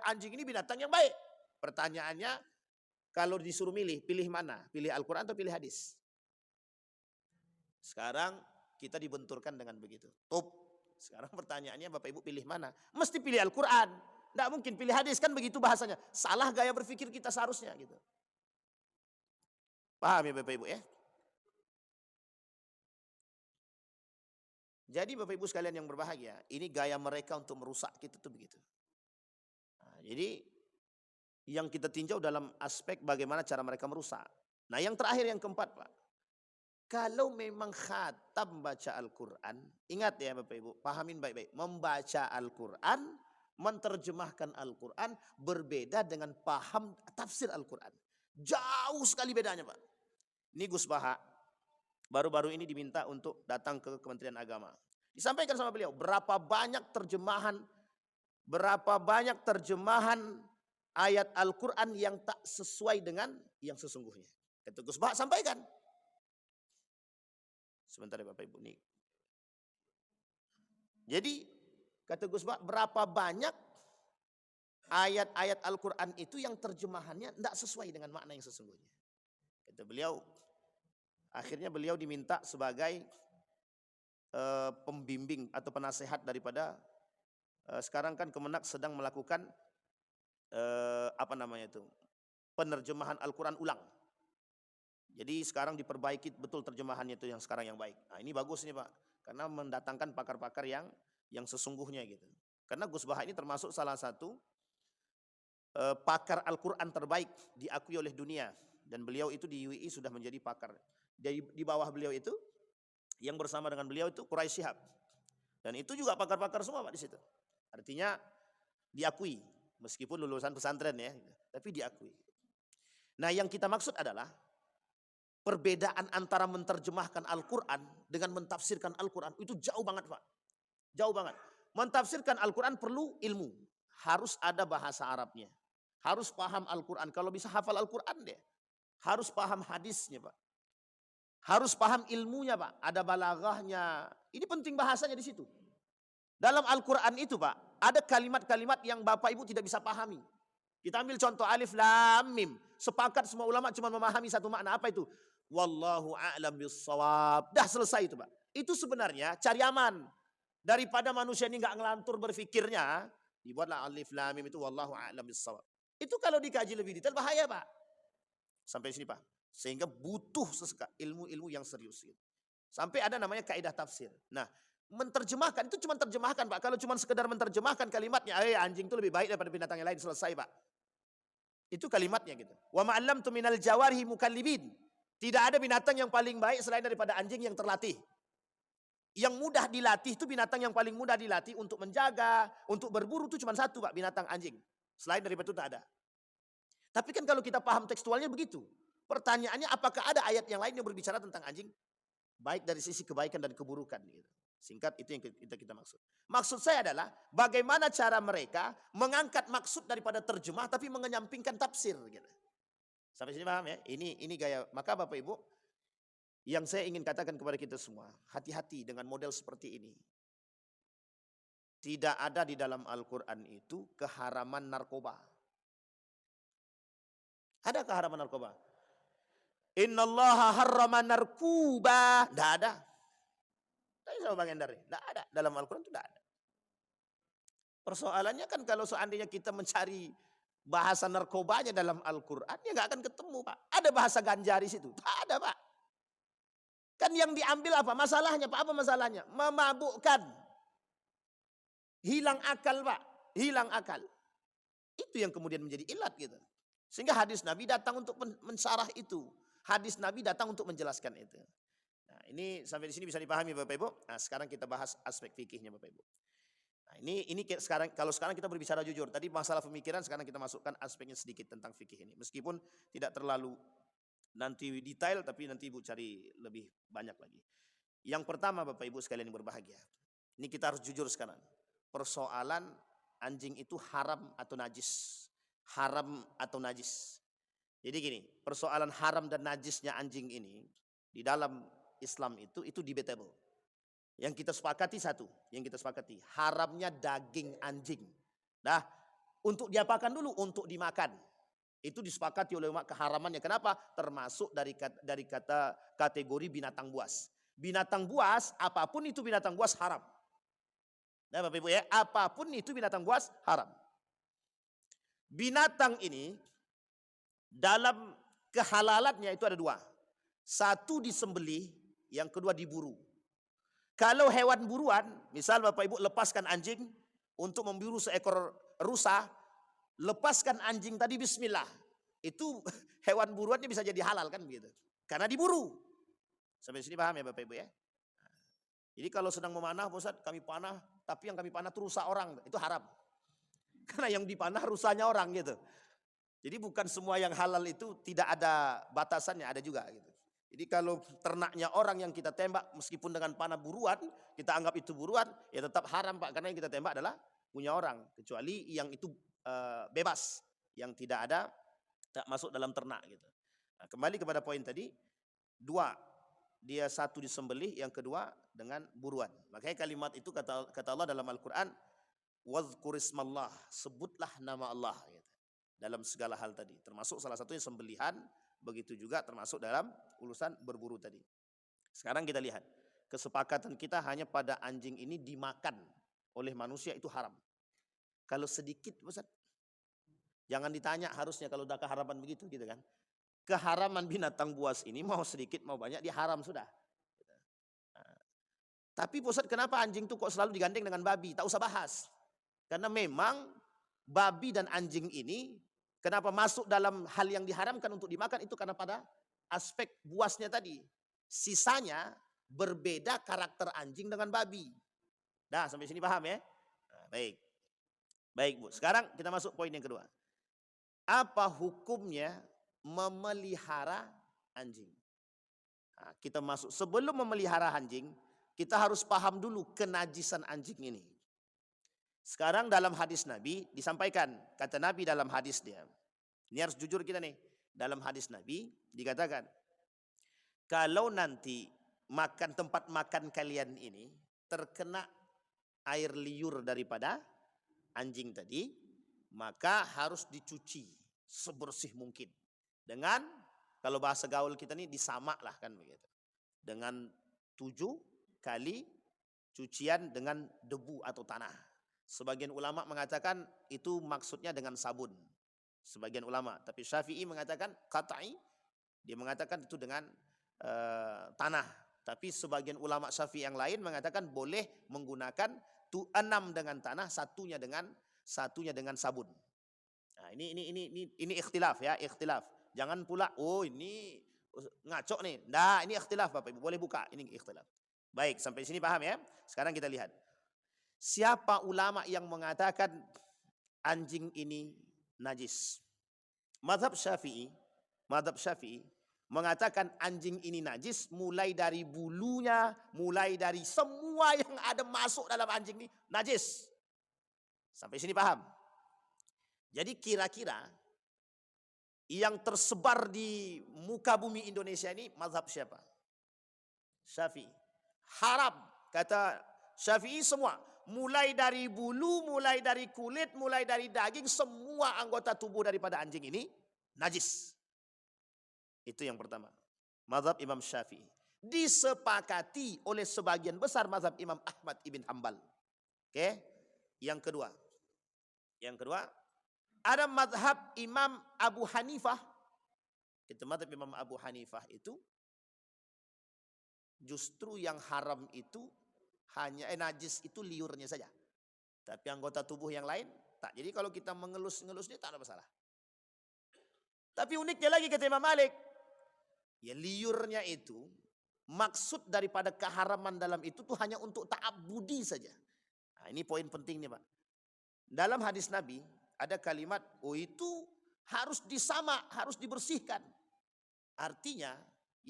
anjing ini binatang yang baik. Pertanyaannya, kalau disuruh pilih mana? Pilih Al-Quran atau pilih hadis? Sekarang kita dibenturkan dengan begitu. Sekarang pertanyaannya Bapak Ibu pilih mana? Mesti pilih Al-Quran. Tidak mungkin pilih hadis, kan begitu bahasanya. Salah gaya berpikir kita seharusnya gitu. Paham ya Bapak Ibu ya? Jadi Bapak Ibu sekalian yang berbahagia, ini gaya mereka untuk merusak kita tuh begitu. Nah, jadi yang kita tinjau dalam aspek bagaimana cara mereka merusak. Nah yang terakhir, yang keempat Pak. Kalau memang khatam baca Al-Quran, ingat ya Bapak Ibu, pahamin baik-baik. Membaca Al-Quran, menerjemahkan Al-Quran berbeda dengan paham tafsir Al-Quran. Jauh sekali bedanya Pak. Ini Gus Baha baru-baru ini diminta untuk datang ke Kementerian Agama. Disampaikan sama beliau berapa banyak terjemahan ayat Al-Quran yang tak sesuai dengan yang sesungguhnya. Kata Gus Baha, sampaikan. Sebentar ya Bapak Ibu nih. Jadi kata Gus Baha, berapa banyak ayat-ayat Al-Quran itu yang terjemahannya tidak sesuai dengan makna yang sesungguhnya. Kata beliau, akhirnya beliau diminta sebagai pembimbing atau penasehat daripada sekarang kan Kemenak sedang melakukan penerjemahan Al-Quran ulang. Jadi sekarang diperbaiki betul terjemahannya itu yang sekarang yang baik. Nah ini bagus nih Pak, karena mendatangkan pakar-pakar yang sesungguhnya gitu. Karena Gus Baha ini termasuk salah satu pakar Al-Quran terbaik diakui oleh dunia. Dan beliau itu di UI sudah menjadi pakar. Di bawah beliau itu, yang bersama dengan beliau itu Quraisy Shihab. Dan itu juga pakar-pakar semua Pak di situ. Artinya diakui, meskipun lulusan pesantren ya, tapi diakui. Nah yang kita maksud adalah perbedaan antara menerjemahkan Al-Quran dengan mentafsirkan Al-Quran itu jauh banget Pak. Jauh banget. Mentafsirkan Al-Quran perlu ilmu. Harus ada bahasa Arabnya. Harus paham Al-Quran. Kalau bisa hafal Al-Quran deh. Harus paham hadisnya Pak. Harus paham ilmunya Pak. Ada balaghahnya. Ini penting bahasanya di situ. Dalam Al-Quran itu Pak, ada kalimat-kalimat yang Bapak Ibu tidak bisa pahami. Kita ambil contoh alif lam mim. Sepakat semua ulama cuma memahami satu makna. Apa itu? Wallahu a'lam bissawab. Dah selesai itu Pak. Itu sebenarnya cari aman. Daripada manusia ini nggak ngelantur berfikirnya, dibuatlah alif lam mim itu wallahu a'lam bissawab. Itu kalau dikaji lebih detail bahaya Pak. Sampai sini Pak. Sehingga butuh ilmu-ilmu yang serius. Sampai ada namanya kaidah tafsir. Nah, menterjemahkan itu cuma terjemahkan Pak. Kalau cuma sekedar menterjemahkan kalimatnya, anjing itu lebih baik daripada binatang yang lain, selesai Pak. Itu kalimatnya gitu. Wa ma'allamtu minal jawarihi mukallibin. Tidak ada binatang yang paling baik selain daripada anjing yang terlatih. Yang mudah dilatih itu binatang yang paling mudah dilatih untuk menjaga, untuk berburu itu cuma satu Pak, binatang anjing. Selain daripada itu tak ada. Tapi kan kalau kita paham tekstualnya begitu. Pertanyaannya apakah ada ayat yang lain yang berbicara tentang anjing? Baik dari sisi kebaikan dan keburukan. Gitu. Singkat itu yang kita maksud. Maksud saya adalah bagaimana cara mereka mengangkat maksud daripada terjemah tapi mengenyampingkan tafsir. Gitu. Sampai sini paham ya? Ini gaya. Maka Bapak Ibu, yang saya ingin katakan kepada kita semua, hati-hati dengan model seperti ini. Tidak ada di dalam Al-Quran itu keharaman narkoba. Ada keharaman narkoba? Innallaha harrama narkuba. Tidak ada. Tanya sama Bang Endar. Tidak ada. Dalam Al-Quran itu tidak ada. Persoalannya kan kalau seandainya kita mencari bahasa narkobanya dalam Al-Quran, ya nggak akan ketemu Pak. Ada bahasa ganja di situ? Tak ada Pak. Kan yang diambil apa? Masalahnya Pak, apa masalahnya? Memabukkan. Hilang akal Pak. Hilang akal. Itu yang kemudian menjadi ilat gitu. Sehingga hadis Nabi datang untuk mensyarah itu. Hadis Nabi datang untuk menjelaskan itu. Nah, ini sampai di sini bisa dipahami Bapak Ibu. Nah, sekarang kita bahas aspek fikihnya Bapak Ibu. Nah, ini sekarang kalau sekarang kita berbicara jujur. Tadi masalah pemikiran, sekarang kita masukkan aspeknya sedikit tentang fikih ini. Meskipun tidak terlalu nanti detail, tapi nanti Ibu cari lebih banyak lagi. Yang pertama Bapak Ibu sekalian yang berbahagia. Ini kita harus jujur sekarang. Persoalan anjing itu haram atau najis. Haram atau najis. Jadi gini, persoalan haram dan najisnya anjing ini di dalam Islam itu debatable. Yang kita sepakati satu, haramnya daging anjing. Nah, untuk diapakan dulu? Untuk dimakan. Itu disepakati oleh ulama keharamannya. Kenapa? Termasuk dari kata kategori binatang buas. Binatang buas, apapun itu binatang buas haram. Nah, Bapak Ibu ya, apapun itu binatang buas haram. Binatang ini dalam kehalalannya itu ada dua. Satu disembelih, yang kedua diburu. Kalau hewan buruan, misal Bapak Ibu lepaskan anjing untuk memburu seekor rusa, lepaskan anjing tadi bismillah. Itu hewan buruannya bisa jadi halal kan begitu. Karena diburu. Sampai sini paham ya Bapak Ibu ya? Jadi kalau sedang memanah, Pak Ustaz, kami panah, tapi yang kami panah itu rusa orang, itu haram. Karena yang dipanah rusanya orang gitu. Jadi bukan semua yang halal itu tidak ada batasannya, ada juga gitu. Jadi kalau ternaknya orang yang kita tembak meskipun dengan panah buruan, kita anggap itu buruan, ya tetap haram Pak. Karena yang kita tembak adalah punya orang. Kecuali yang itu bebas, yang tidak masuk dalam ternak gitu. Nah, kembali kepada poin tadi, dua. Dia satu disembelih, yang kedua dengan buruan. Makanya kalimat itu kata Allah dalam Al-Quran, wadhkurismallah, sebutlah nama Allah gitu. Dalam segala hal tadi, termasuk salah satunya sembelihan, begitu juga termasuk dalam urusan berburu tadi. Sekarang kita lihat, kesepakatan kita hanya pada anjing ini dimakan oleh manusia itu haram. Kalau sedikit, Ustaz, jangan ditanya harusnya kalau udah keharaman begitu gitu kan. Keharaman binatang buas ini mau sedikit mau banyak dia haram sudah. Nah, tapi Ustaz, kenapa anjing itu kok selalu digandeng dengan babi? Tak usah bahas. Karena memang babi dan anjing ini kenapa masuk dalam hal yang diharamkan untuk dimakan itu karena pada aspek buasnya tadi. Sisanya berbeda karakter anjing dengan babi. Nah, sampai sini paham ya? Nah, baik. Baik Bu, sekarang kita masuk poin yang kedua. Apa hukumnya memelihara anjing? Nah, kita masuk, sebelum memelihara anjing, kita harus paham dulu kenajisan anjing ini. Sekarang dalam hadis Nabi disampaikan, kata Nabi dalam hadis dia. Ini harus jujur kita nih. Dalam hadis Nabi dikatakan, kalau nanti tempat makan kalian ini terkena air liur daripada anjing tadi, maka harus dicuci sebersih mungkin. Dengan, kalau bahasa gaul kita nih, disamak lah kan begitu. Dengan 7 kali cucian dengan debu atau tanah. Sebagian ulama mengatakan itu maksudnya dengan sabun. Sebagian ulama, tapi Syafi'i mengatakan qat'i, dia mengatakan itu dengan tanah. Tapi sebagian ulama Syafi'i yang lain mengatakan boleh menggunakan 6 dengan tanah, satunya dengan sabun. Nah, ini ikhtilaf ya, ikhtilaf. Jangan pula ini ngaco nih. Nah, ini ikhtilaf Bapak Ibu, boleh buka, ini ikhtilaf. Baik, sampai sini paham ya? Sekarang kita lihat. Siapa ulama yang mengatakan anjing ini najis? Mazhab Syafi'i mengatakan anjing ini najis mulai dari bulunya, mulai dari semua yang ada masuk dalam anjing ini najis. Sampai sini paham? Jadi kira-kira yang tersebar di muka bumi Indonesia ini mazhab siapa? Syafi'i. Haram, kata Syafi'i semua. Mulai dari bulu, mulai dari kulit, mulai dari daging, semua anggota tubuh daripada anjing ini najis. Itu yang pertama. Mazhab Imam Syafi'i. Disepakati oleh sebagian besar mazhab Imam Ahmad ibn Hanbal. Oke? Yang kedua, ada mazhab Imam Abu Hanifah. Itu mazhab Imam Abu Hanifah itu justru yang haram itu hanya najis itu liurnya saja. Tapi anggota tubuh yang lain tak. Jadi kalau kita mengelus-ngelus dia tak ada masalah. Tapi uniknya lagi kata Imam Malik, ya liurnya itu maksud daripada keharaman dalam itu tuh hanya untuk ta'abbudi saja. Nah, ini poin pentingnya Pak. Dalam hadis Nabi ada kalimat, itu harus disamak, harus dibersihkan. Artinya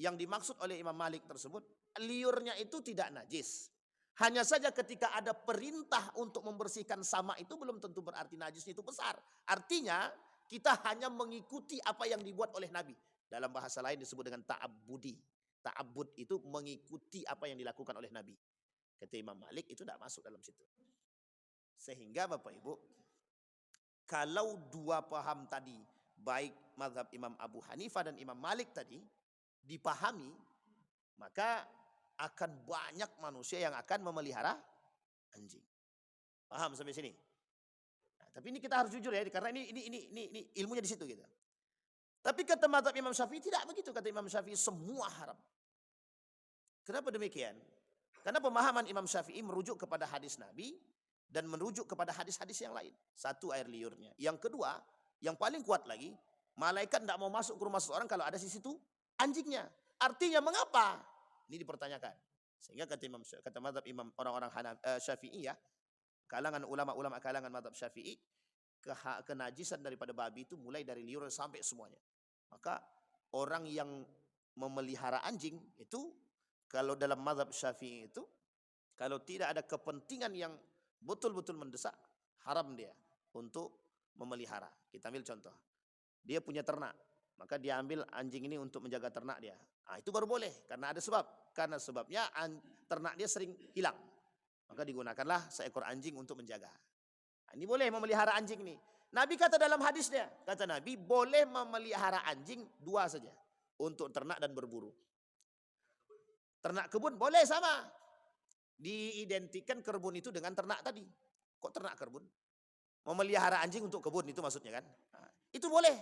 yang dimaksud oleh Imam Malik tersebut, liurnya itu tidak najis. Hanya saja ketika ada perintah untuk membersihkan sama itu belum tentu berarti najisnya itu besar. Artinya kita hanya mengikuti apa yang dibuat oleh Nabi. Dalam bahasa lain disebut dengan ta'abbudi. Ta'abbud itu mengikuti apa yang dilakukan oleh Nabi. Kata Imam Malik itu tidak masuk dalam situ. Sehingga Bapak Ibu, kalau dua paham tadi, baik mazhab Imam Abu Hanifah dan Imam Malik tadi, dipahami, maka akan banyak manusia yang akan memelihara anjing. Paham sampai sini? Nah, tapi ini kita harus jujur ya, karena ini ilmunya di situ gitu. Tapi kata mazhab Imam Syafi'i tidak begitu. Kata Imam Syafi'i semua haram. Kenapa demikian? Karena pemahaman Imam Syafi'i merujuk kepada hadis Nabi dan merujuk kepada hadis-hadis yang lain. Satu, air liurnya. Yang kedua, yang paling kuat lagi, malaikat tidak mau masuk ke rumah seseorang kalau ada di situ anjingnya. Artinya mengapa? Ini dipertanyakan. Sehingga kata mazhab Imam orang-orang Syafi'i ya, kalangan ulama-ulama kalangan mazhab Syafi'i, kenajisan daripada babi itu mulai dari liur sampai semuanya. Maka orang yang memelihara anjing itu, kalau dalam mazhab Syafi'i itu, kalau tidak ada kepentingan yang betul-betul mendesak, haram dia untuk memelihara. Kita ambil contoh. Dia punya ternak, maka dia ambil anjing ini untuk menjaga ternak dia. Nah, itu baru boleh karena ada sebab. Karena sebabnya ternak dia sering hilang. Maka digunakanlah seekor anjing untuk menjaga. Nah, ini boleh memelihara anjing ini. Nabi kata dalam hadisnya, kata Nabi boleh memelihara anjing 2 saja. Untuk ternak dan berburu. Ternak kebun boleh sama. Diidentikan kebun itu dengan ternak tadi. Kok ternak kebun? Memelihara anjing untuk kebun itu maksudnya kan. Nah, itu boleh.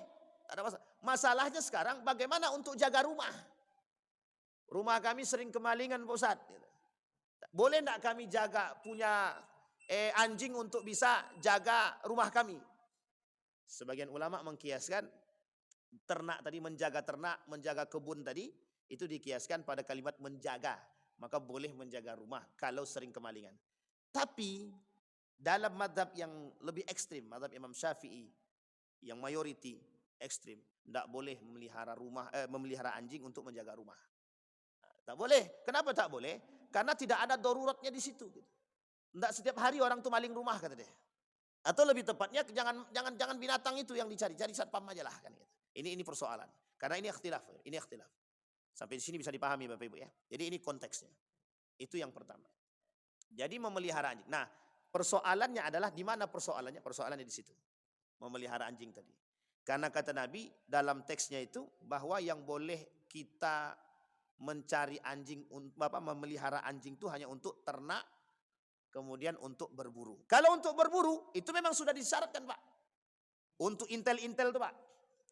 Tak ada masalah. Masalahnya sekarang bagaimana untuk jaga rumah? Rumah kami sering kemalingan Pak Ustaz. Boleh enggak kami jaga punya anjing untuk bisa jaga rumah kami? Sebagian ulama mengkiaskan ternak tadi, menjaga ternak, menjaga kebun tadi, itu dikiaskan pada kalimat menjaga. Maka boleh menjaga rumah kalau sering kemalingan. Tapi dalam mazhab yang lebih ekstrim, mazhab Imam Syafi'i yang mayoriti ekstrim, tidak boleh memelihara anjing untuk menjaga rumah. Tak boleh. Kenapa tak boleh? Karena tidak ada daruratnya di situ. Tidak setiap hari orang tuh maling rumah kata dia. Atau lebih tepatnya jangan binatang itu yang dicari, cari satpam aja lah kan gitu. Ini persoalan. Karena ini ikhtilaf. Sampai di sini bisa dipahami Bapak Ibu ya. Jadi ini konteksnya. Itu yang pertama. Jadi memelihara anjing. Nah, persoalannya adalah di mana persoalannya? Persoalannya di situ. Memelihara anjing tadi. Karena kata Nabi dalam teksnya itu bahwa yang boleh kita mencari anjing, memelihara anjing itu hanya untuk ternak, kemudian untuk berburu. Kalau untuk berburu itu memang sudah disyaratkan Pak. Untuk intel-intel itu Pak.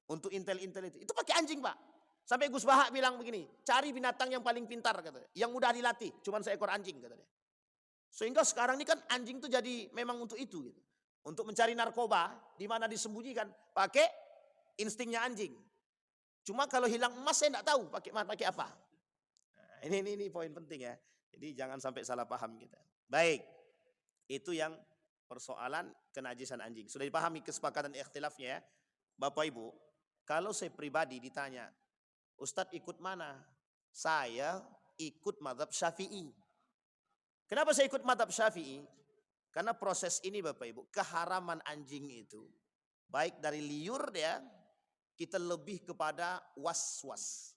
Untuk intel-intel itu pakai anjing Pak. Sampai Gus Bahak bilang begini, cari binatang yang paling pintar katanya, yang mudah dilatih, cuman seekor anjing katanya. Sehingga sekarang ini kan anjing itu jadi memang untuk itu gitu. Untuk mencari narkoba di mana disembunyikan pakai instingnya anjing. Cuma kalau hilang emas saya enggak tahu pakai apa. Nah, ini poin penting ya. Jadi jangan sampai salah paham kita. Baik. Itu yang persoalan kenajisan anjing. Sudah dipahami kesepakatan ikhtilafnya ya. Bapak Ibu, kalau saya pribadi ditanya, Ustadz ikut mana? Saya ikut mazhab Syafi'i. Kenapa saya ikut mazhab Syafi'i? Karena proses ini Bapak Ibu, keharaman anjing itu baik dari liur dia, kita lebih kepada was-was.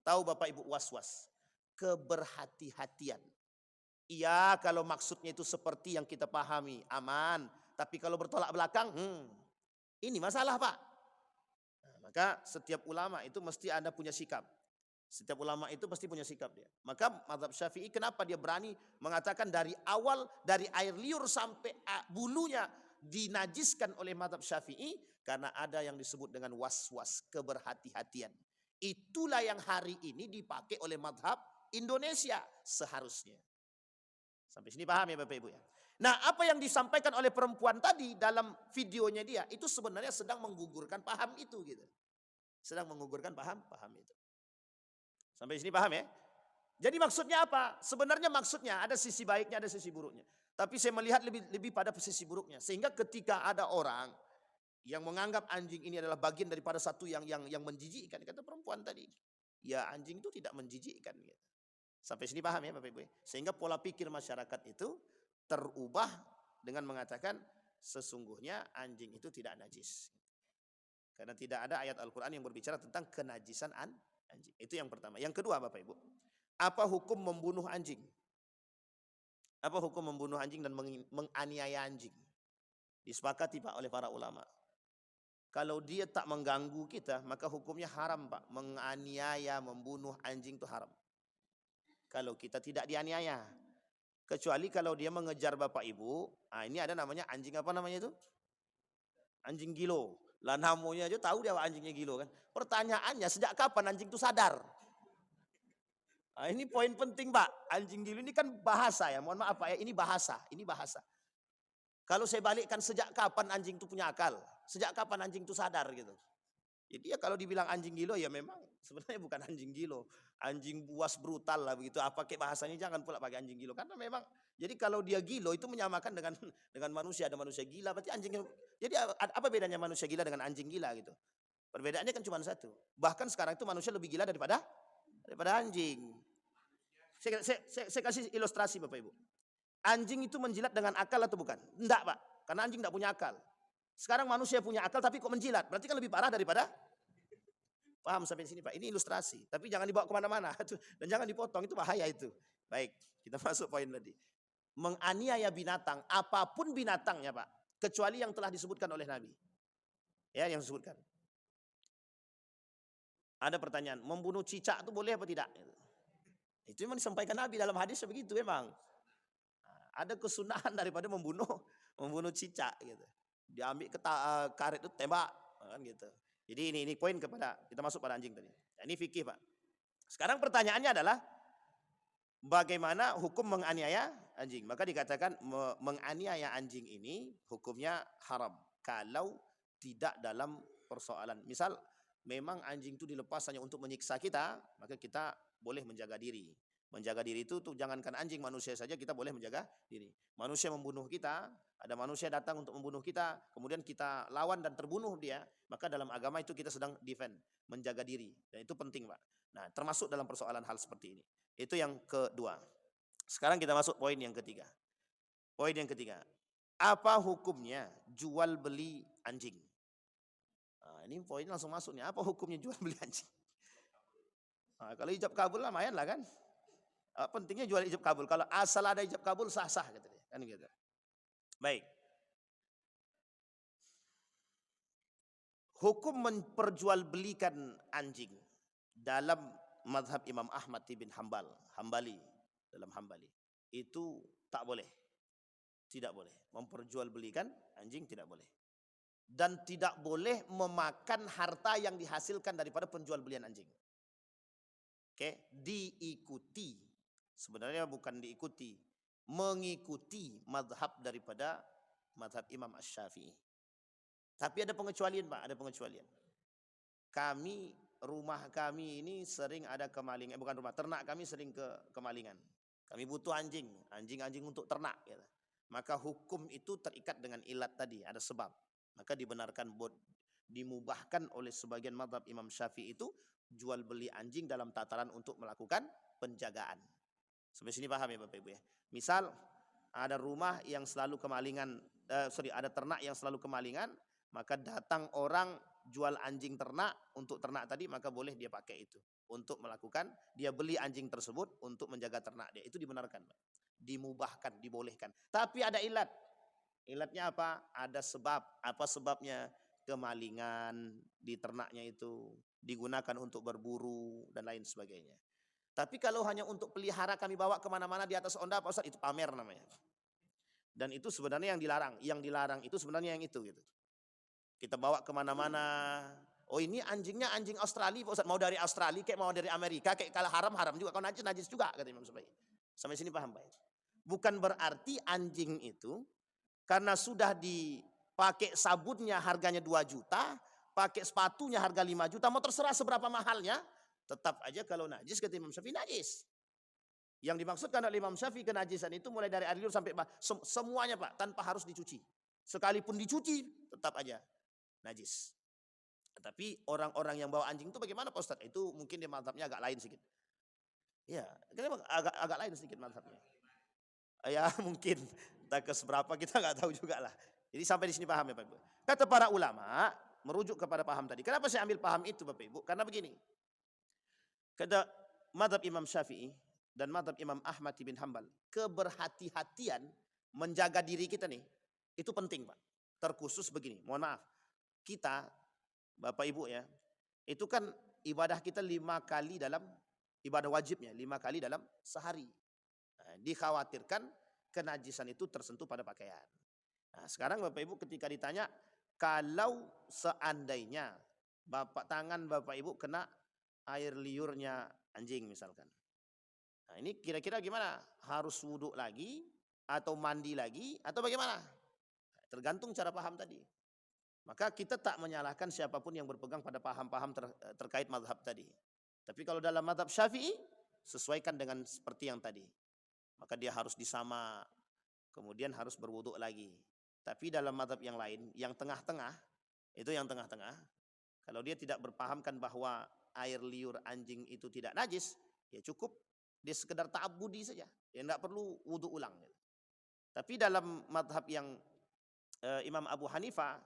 Tahu Bapak Ibu was-was? Keberhati-hatian. Iya kalau maksudnya itu seperti yang kita pahami, aman. Tapi kalau bertolak belakang, ini masalah Pak. Nah, maka setiap ulama itu mesti ada punya sikap. Setiap ulama itu pasti punya sikap dia. Maka mazhab Syafi'i kenapa dia berani mengatakan dari awal, dari air liur sampai bulunya dinajiskan oleh mazhab Syafi'i, karena ada yang disebut dengan was-was, keberhati-hatian. Itulah yang hari ini dipakai oleh mazhab Indonesia seharusnya. Sampai sini paham ya Bapak Ibu ya. Nah, apa yang disampaikan oleh perempuan tadi dalam videonya dia itu sebenarnya sedang menggugurkan paham itu gitu. Sedang menggugurkan paham itu. Sampai sini paham ya? Jadi maksudnya apa? Sebenarnya maksudnya ada sisi baiknya, ada sisi buruknya. Tapi saya melihat lebih pada sisi buruknya. Sehingga ketika ada orang yang menganggap anjing ini adalah bagian daripada satu yang menjijikkan, kata perempuan tadi. Ya anjing itu tidak menjijikkan. Gitu. Sampai sini paham ya Bapak Ibu? Sehingga pola pikir masyarakat itu terubah dengan mengatakan sesungguhnya anjing itu tidak najis. Karena tidak ada ayat Al-Quran yang berbicara tentang kenajisan anjing. Itu yang pertama. Yang kedua Bapak Ibu, apa hukum membunuh anjing? Apa hukum membunuh anjing dan menganiaya anjing? Disepakati Pak oleh para ulama. Kalau dia tak mengganggu kita, maka hukumnya haram Pak. Menganiaya, membunuh anjing itu haram. Kalau kita tidak dianiaya. Kecuali kalau dia mengejar Bapak Ibu, ini ada namanya anjing apa namanya itu? Anjing gilo. Lah namanya aja tahu dia anjingnya gilo kan. Pertanyaannya sejak kapan anjing itu sadar? Nah, ini poin penting Pak. Anjing gilo ini kan bahasa ya. Mohon maaf Pak ya, ini bahasa. Kalau saya balikkan sejak kapan anjing itu punya akal? Sejak kapan anjing itu sadar gitu? Jadi ya kalau dibilang anjing gilo ya memang sebenarnya bukan anjing gilo. Anjing buas brutal lah begitu. Apa kayak bahasanya jangan pula pakai anjing gilo. Karena memang jadi kalau dia gilo itu menyamakan dengan manusia. Ada manusia gila berarti anjing. Jadi apa bedanya manusia gila dengan anjing gila gitu? Perbedaannya kan cuma satu. Bahkan sekarang itu manusia lebih gila daripada anjing. Saya kasih ilustrasi Bapak Ibu. Anjing itu menjilat dengan akal atau bukan? Enggak Pak. Karena anjing enggak punya akal. Sekarang manusia punya akal tapi kok menjilat. Berarti kan lebih parah daripada. Paham sampai sini Pak? Ini ilustrasi. Tapi jangan dibawa kemana-mana. Dan jangan dipotong. Itu bahaya itu. Baik. Kita masuk poin tadi. Menganiaya binatang. Apapun binatangnya Pak. Kecuali yang telah disebutkan oleh Nabi. Ya yang disebutkan. Ada pertanyaan. Membunuh cicak itu boleh apa tidak? Itu memang disampaikan Nabi dalam hadis begitu memang. Ada kesunahan daripada membunuh cicak gitu. Diambil karet itu tembak kan gitu. Jadi ini poin kepada kita masuk pada anjing tadi. Nah, ini fikih Pak. Sekarang pertanyaannya adalah bagaimana hukum menganiaya anjing? Maka dikatakan menganiaya anjing ini hukumnya haram kalau tidak dalam persoalan. Misal memang anjing itu dilepas hanya untuk menyiksa kita, maka kita boleh menjaga diri. Menjaga diri itu jangankan anjing, manusia saja kita boleh menjaga diri. Manusia membunuh kita, ada manusia datang untuk membunuh kita, kemudian kita lawan dan terbunuh dia, maka dalam agama itu kita sedang defend, menjaga diri. Dan itu penting Pak. Nah termasuk dalam persoalan hal seperti ini. Itu yang kedua. Sekarang kita masuk poin yang ketiga. Poin yang ketiga. Apa hukumnya jual beli anjing? Nah, ini poin langsung masuk nih. Apa hukumnya jual beli anjing? Nah, kalau ijab kabul lah lumayan lah kan. Pentingnya jual ijab kabul. Kalau asal ada ijab kabul sah-sah gitu dia. Kan gitu. Baik. Hukum memperjualbelikan anjing dalam mazhab Imam Ahmad bin Hambali dalam Hambali itu tak boleh, tidak boleh memperjualbelikan anjing, tidak boleh, dan tidak boleh memakan harta yang dihasilkan daripada penjualbelian anjing. Oke, diikuti, sebenarnya bukan diikuti, mengikuti mazhab daripada mazhab Imam Asy-Syafi'i. Tapi ada pengecualian Pak, ada pengecualian. Rumah kami ini sering ada kemalingan, bukan rumah, ternak kami sering kemalingan. Kami butuh anjing untuk ternak. Gitu. Maka hukum itu terikat dengan ilat tadi, ada sebab. Maka dibenarkan, dimubahkan oleh sebagian mazhab Imam Syafi'i itu jual beli anjing dalam tataran untuk melakukan penjagaan. Sampai sini paham ya Bapak Ibu ya. Misal ada rumah yang selalu kemalingan, ada ternak yang selalu kemalingan, maka datang orang jual anjing ternak untuk ternak tadi, maka boleh dia pakai itu untuk melakukan, dia beli anjing tersebut untuk menjaga ternak dia. Itu dibenarkan, dimubahkan, dibolehkan. Tapi ada ilat. Ilatnya apa? Ada sebab. Apa sebabnya? Kemalingan di ternaknya itu digunakan untuk berburu dan lain sebagainya. Tapi kalau hanya untuk pelihara kami bawa kemana-mana di atas onda, Pak Ustaz, itu pamer namanya. Dan itu sebenarnya yang dilarang. Yang dilarang itu sebenarnya yang itu gitu. Kita bawa kemana-mana. Oh ini anjingnya anjing Australia, Pak Ustaz. Mau dari Australia, kayak mau dari Amerika, kayak kalau haram juga. Kalau najis juga, kata Imam Syafi'i. Sampai sini paham baik. Bukan berarti anjing itu, karena sudah dipakai sabunnya harganya 2 juta, pakai sepatunya harga 5 juta, mau terserah seberapa mahalnya, tetap aja kalau najis, kata Imam Syafi'i, najis. Yang dimaksudkan oleh Imam Syafi'i kenajisan itu mulai dari air liur sampai semuanya Pak, tanpa harus dicuci. Sekalipun dicuci, tetap aja najis. Tapi orang-orang yang bawa anjing itu bagaimana Pak Ustadz? Itu mungkin dia mazhabnya agak lain sedikit. Ya, agak lain sedikit mazhabnya. Ya mungkin, tak ke seberapa kita nggak tahu juga lah. Jadi sampai di sini paham ya Pak Ibu. Kata para ulama, merujuk kepada paham tadi. Kenapa saya ambil paham itu Bapak Ibu? Karena begini. Kata mazhab Imam Syafi'i dan mazhab Imam Ahmad bin Hambal, keberhati-hatian menjaga diri kita nih, itu penting Pak. Terkhusus begini, mohon maaf. Kita, Bapak Ibu ya, itu kan ibadah kita 5 kali dalam, ibadah wajibnya 5 kali dalam sehari. Nah, dikhawatirkan kenajisan itu tersentuh pada pakaian. Nah, sekarang Bapak Ibu ketika ditanya, kalau seandainya tangan Bapak Ibu kena air liurnya anjing misalkan. Nah ini kira-kira gimana? Harus wudhu lagi atau mandi lagi atau bagaimana? Tergantung cara paham tadi. Maka kita tak menyalahkan siapapun yang berpegang pada paham-paham terkait mazhab tadi. Tapi kalau dalam mazhab Syafi'i, sesuaikan dengan seperti yang tadi. Maka dia harus disama, kemudian harus berwudhu lagi. Tapi dalam mazhab yang lain, yang tengah-tengah, itu yang tengah-tengah, kalau dia tidak berpahamkan bahwa air liur anjing itu tidak najis, ya cukup dia sekedar ta'abbudi saja, ya tidak perlu wudhu ulang. Tapi dalam mazhab yang Imam Abu Hanifah,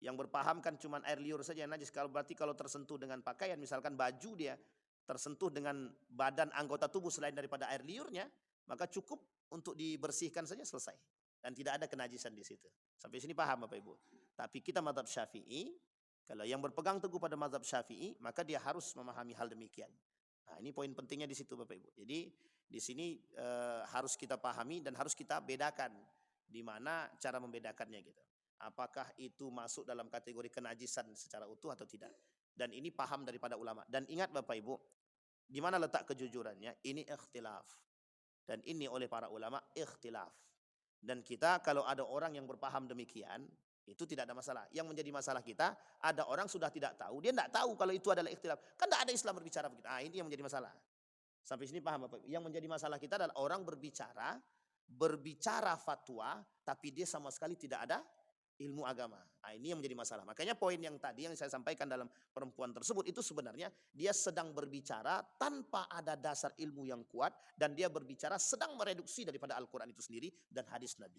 yang berpahamkan cuma air liur saja yang najis, berarti kalau tersentuh dengan pakaian, misalkan baju dia tersentuh dengan badan anggota tubuh selain daripada air liurnya, maka cukup untuk dibersihkan saja, selesai. Dan tidak ada kenajisan di situ. Sampai sini paham Bapak Ibu. Tapi kita mazhab Syafi'i, kalau yang berpegang teguh pada mazhab Syafi'i, maka dia harus memahami hal demikian. Nah, ini poin pentingnya di situ Bapak Ibu. Jadi di sini harus kita pahami dan harus kita bedakan di mana cara membedakannya gitu. Apakah itu masuk dalam kategori kenajisan secara utuh atau tidak? Dan ini paham daripada ulama. Dan ingat Bapak Ibu, di mana letak kejujurannya? Ini ikhtilaf. Dan ini oleh para ulama ikhtilaf. Dan kita kalau ada orang yang berpaham demikian, itu tidak ada masalah. Yang menjadi masalah kita, ada orang sudah tidak tahu, dia tidak tahu kalau itu adalah ikhtilaf. Kan tidak ada Islam berbicara begitu. Ah, ini yang menjadi masalah. Sampai sini paham Bapak? Yang menjadi masalah kita adalah orang berbicara fatwa, tapi dia sama sekali tidak ada ilmu agama. Nah, ini yang menjadi masalah. Makanya poin yang tadi yang saya sampaikan dalam perempuan tersebut, itu sebenarnya dia sedang berbicara tanpa ada dasar ilmu yang kuat, dan dia berbicara sedang mereduksi daripada Al-Quran itu sendiri dan hadis Nabi.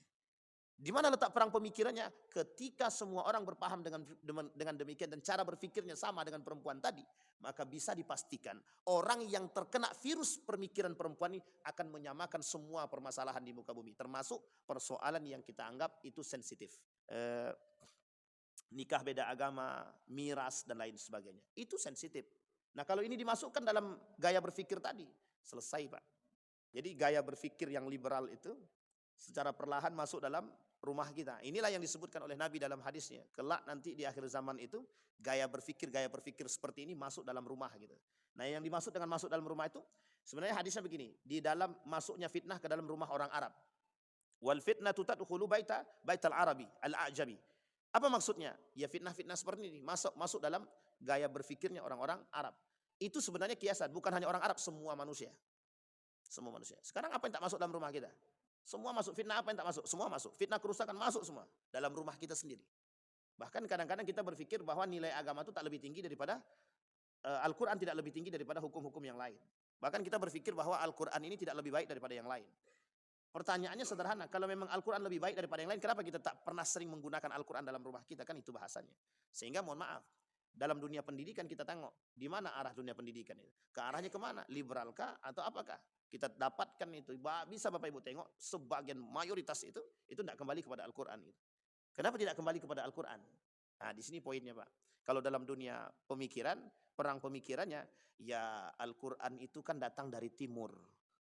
Di mana letak perang pemikirannya? Ketika semua orang berpaham dengan demikian dan cara berpikirnya sama dengan perempuan tadi, maka bisa dipastikan orang yang terkena virus pemikiran perempuan ini akan menyamakan semua permasalahan di muka bumi, termasuk persoalan yang kita anggap itu sensitif. Nikah beda agama, miras dan lain sebagainya. Itu sensitif. Nah, kalau ini dimasukkan dalam gaya berpikir tadi, selesai, Pak. Jadi gaya berpikir yang liberal itu secara perlahan masuk dalam rumah kita. Inilah yang disebutkan oleh Nabi dalam hadisnya. Kelak nanti di akhir zaman itu gaya berpikir seperti ini masuk dalam rumah gitu. Nah, yang dimaksud dengan masuk dalam rumah itu sebenarnya hadisnya begini, di dalam masuknya fitnah ke dalam rumah orang Arab. Wal fitnatu tadkhulu baital Arabi al-A'jabi. Apa maksudnya? Ya fitnah-fitnah seperti ini masuk dalam gaya berpikirnya orang-orang Arab. Itu sebenarnya kiasan, bukan hanya orang Arab, semua manusia. Semua manusia. Sekarang apa yang tak masuk dalam rumah kita? Semua masuk. Fitnah apa yang tak masuk? Semua masuk. Fitnah kerusakan masuk semua dalam rumah kita sendiri. Bahkan kadang-kadang kita berpikir bahwa nilai agama itu tak lebih tinggi daripada Al-Quran, tidak lebih tinggi daripada hukum-hukum yang lain. Bahkan kita berpikir bahwa Al-Quran ini tidak lebih baik daripada yang lain. Pertanyaannya sederhana, kalau memang Al-Quran lebih baik daripada yang lain, kenapa kita tak pernah sering menggunakan Al-Quran dalam rumah kita? Kan itu bahasanya. Sehingga mohon maaf, dalam dunia pendidikan kita tengok, di mana arah dunia pendidikan itu? Ke arahnya kemana? Liberalkah atau apakah? Kita dapatkan itu, bisa Bapak Ibu tengok, sebagian mayoritas itu tidak kembali kepada Al-Quran. Kenapa tidak kembali kepada Al-Quran? Nah, di sini poinnya, Pak. Kalau dalam dunia pemikiran, perang pemikirannya, ya Al-Quran itu kan datang dari timur.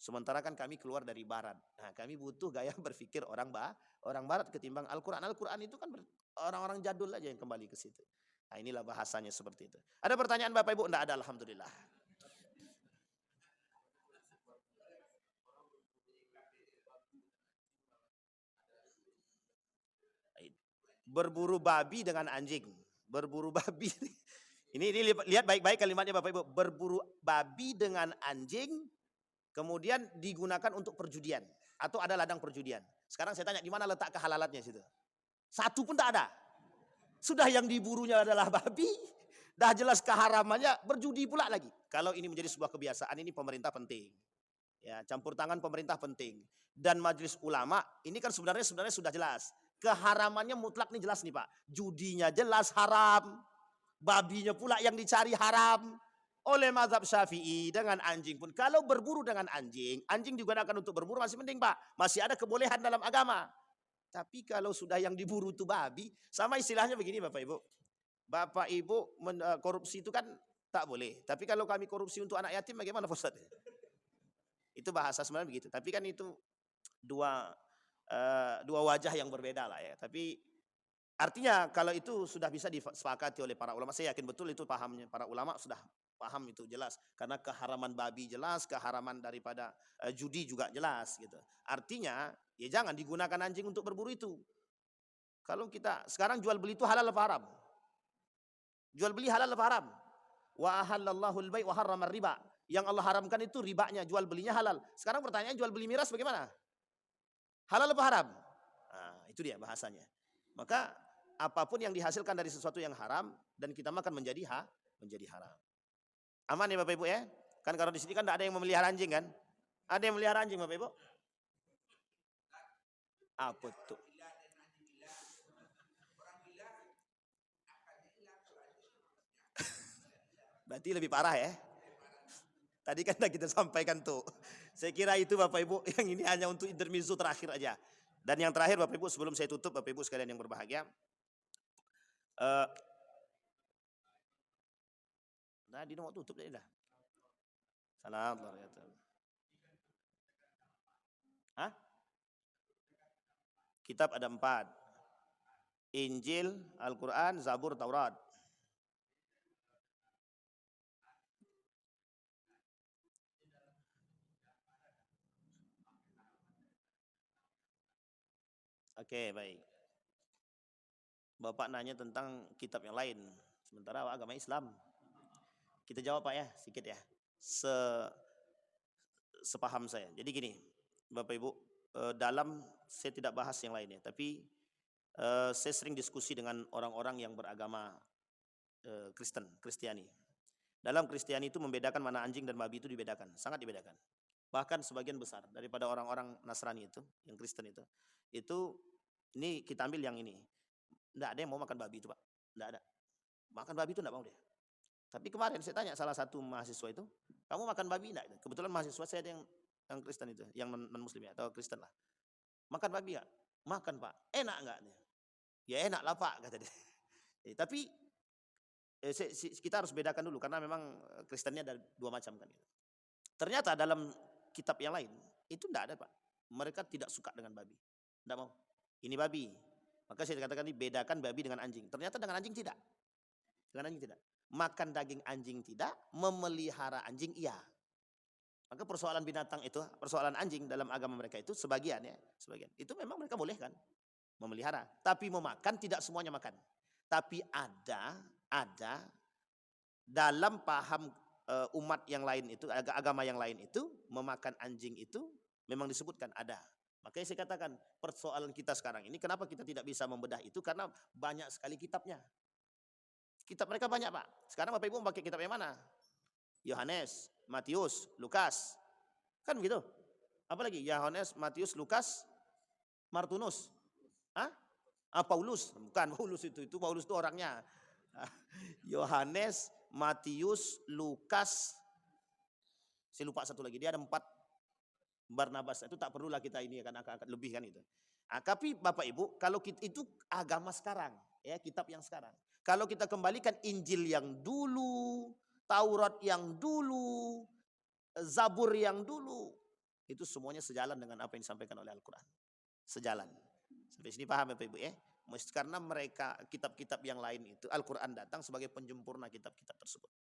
Sementara kan kami keluar dari barat. Nah, kami butuh gaya berpikir orang barat ketimbang Al-Quran. Al-Quran itu kan orang-orang jadul aja yang kembali ke situ. Nah, inilah bahasanya seperti itu. Ada pertanyaan Bapak Ibu? Tidak ada, alhamdulillah. Berburu babi dengan anjing. Berburu babi. Ini lihat baik-baik kalimatnya Bapak Ibu. Berburu babi dengan anjing, kemudian digunakan untuk perjudian. Atau ada ladang perjudian. Sekarang saya tanya, di mana letak kehalalannya situ? Satu pun tak ada. Sudah yang diburunya adalah babi, dah jelas keharamannya, berjudi pula lagi. Kalau ini menjadi sebuah kebiasaan, ini pemerintah penting. Ya, campur tangan pemerintah penting. Dan majelis ulama, ini kan sebenarnya sudah jelas. Keharamannya mutlak nih jelas nih Pak. Judinya jelas haram. Babinya pula yang dicari haram. Oleh mazhab Syafi'i dengan anjing pun. Kalau berburu dengan anjing digunakan untuk berburu masih mending Pak. Masih ada kebolehan dalam agama. Tapi kalau sudah yang diburu itu babi. Sama istilahnya begini Bapak Ibu. Bapak Ibu korupsi itu kan tak boleh. Tapi kalau kami korupsi untuk anak yatim bagaimana Pak Ustaz? Itu bahasa sebenarnya begitu. Tapi kan itu dua wajah yang berbeda lah ya. Tapi artinya kalau itu sudah bisa disepakati oleh para ulama, saya yakin betul itu pahamnya para ulama sudah paham itu jelas. Karena keharaman babi jelas, keharaman daripada judi juga jelas gitu. Artinya ya jangan digunakan anjing untuk berburu itu. Kalau kita sekarang jual beli itu halal apa haram? Jual beli halal apa haram? Wa ahallallahu al-bai' wa harrama riba. Yang Allah haramkan itu ribanya, jual belinya halal. Sekarang pertanyaan jual beli miras bagaimana? Halal apa haram? Nah, itu dia bahasanya. Maka apapun yang dihasilkan dari sesuatu yang haram dan kita makan menjadi haram. Aman ya Bapak Ibu ya? Kan kalau di sini kan tidak ada yang memelihara anjing kan? Ada yang memelihara anjing Bapak Ibu? Apa tuh? Berarti lebih parah ya? Tadi kan kita sampaikan tuh. Saya kira itu Bapak Ibu yang ini hanya untuk intermezzo terakhir aja. Dan yang terakhir Bapak Ibu sebelum saya tutup Bapak Ibu sekalian yang berbahagia. Nah, di nomor tutup dah. Salam. Hah? Kitab ada 4. Injil, Al-Quran, Zabur, Taurat. Oke, baik. Bapak nanya tentang kitab yang lain. Sementara agama Islam. Kita jawab Pak ya, sedikit ya. Sepaham saya. Jadi gini, Bapak Ibu, dalam saya tidak bahas yang lainnya. Tapi saya sering diskusi dengan orang-orang yang beragama Kristiani. Dalam Kristiani itu membedakan mana anjing dan babi itu dibedakan. Sangat dibedakan. Bahkan sebagian besar daripada orang-orang Nasrani itu, yang Kristen itu Ini kita ambil yang ini. Nggak ada yang mau makan babi itu, Pak. Nggak ada. Makan babi itu nggak mau dia. Tapi kemarin saya tanya salah satu mahasiswa itu, kamu makan babi enggak? Kebetulan mahasiswa saya ada yang Kristen itu, yang non Muslim ya, atau Kristen lah. Makan babi enggak? Makan, Pak. Enak enggak? Ya enak lah, Pak, kata dia. Tapi kita harus bedakan dulu karena memang Kristennya ada dua macam kan. Ternyata dalam kitab yang lain itu enggak ada, Pak. Mereka tidak suka dengan babi. Enggak mau. Ini babi. Maka saya katakan ini bedakan babi dengan anjing. Ternyata dengan anjing tidak. Dengan anjing tidak. Makan daging anjing tidak, memelihara anjing iya. Maka persoalan binatang itu, persoalan anjing dalam agama mereka itu sebagian ya, sebagian. Itu memang mereka bolehkan memelihara, tapi memakan tidak semuanya makan. Tapi ada dalam paham umat yang lain itu, agama yang lain itu memakan anjing itu memang disebutkan ada. Makanya saya katakan persoalan kita sekarang ini kenapa kita tidak bisa membedah itu karena banyak sekali kitabnya. Kitab mereka banyak, Pak. Sekarang Bapak Ibu pakai kitab yang mana? Yohanes, Matius, Lukas. Kan begitu? Apalagi Yohanes, Matius, Lukas, Martinus. Hah? Paulus. Bukan Paulus itu Paulus itu orangnya. Yohanes, Matius, Lukas. Saya lupa satu lagi. Dia ada 4. Barnabas. Itu tak perlulah kita ini akan lebih kan itu. Tapi Bapak Ibu, kalau kita, itu agama sekarang. Ya, kitab yang sekarang. Kalau kita kembalikan Injil yang dulu, Taurat yang dulu, Zabur yang dulu, itu semuanya sejalan dengan apa yang disampaikan oleh Al-Quran. Sejalan. Sampai sini paham Bapak Ibu ya? Karena mereka kitab-kitab yang lain itu, Al-Quran datang sebagai penyempurna kitab-kitab tersebut.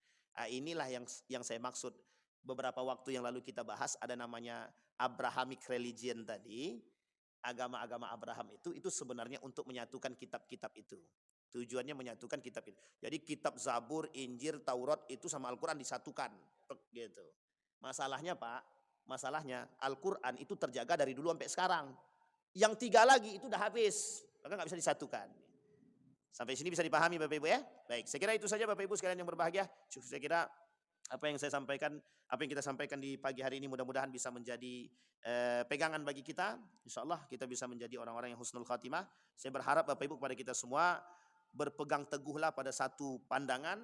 Inilah yang saya maksud. Beberapa waktu yang lalu kita bahas ada namanya Abrahamic religion tadi. Agama-agama Abraham itu sebenarnya untuk menyatukan kitab-kitab itu. Tujuannya menyatukan kitab itu. Jadi kitab Zabur, Injil, Taurat itu sama Al-Quran disatukan. Gitu. Masalahnya Pak, Al-Quran itu terjaga dari dulu sampai sekarang. Yang 3 lagi itu udah habis. Maka nggak bisa disatukan. Sampai sini bisa dipahami Bapak Ibu ya? Baik, saya kira itu saja Bapak Ibu sekalian yang berbahagia. Saya kira apa yang saya sampaikan, apa yang kita sampaikan di pagi hari ini mudah-mudahan bisa menjadi pegangan bagi kita. InsyaAllah kita bisa menjadi orang-orang yang husnul khatimah. Saya berharap Bapak Ibu kepada kita semua berpegang teguhlah pada satu pandangan.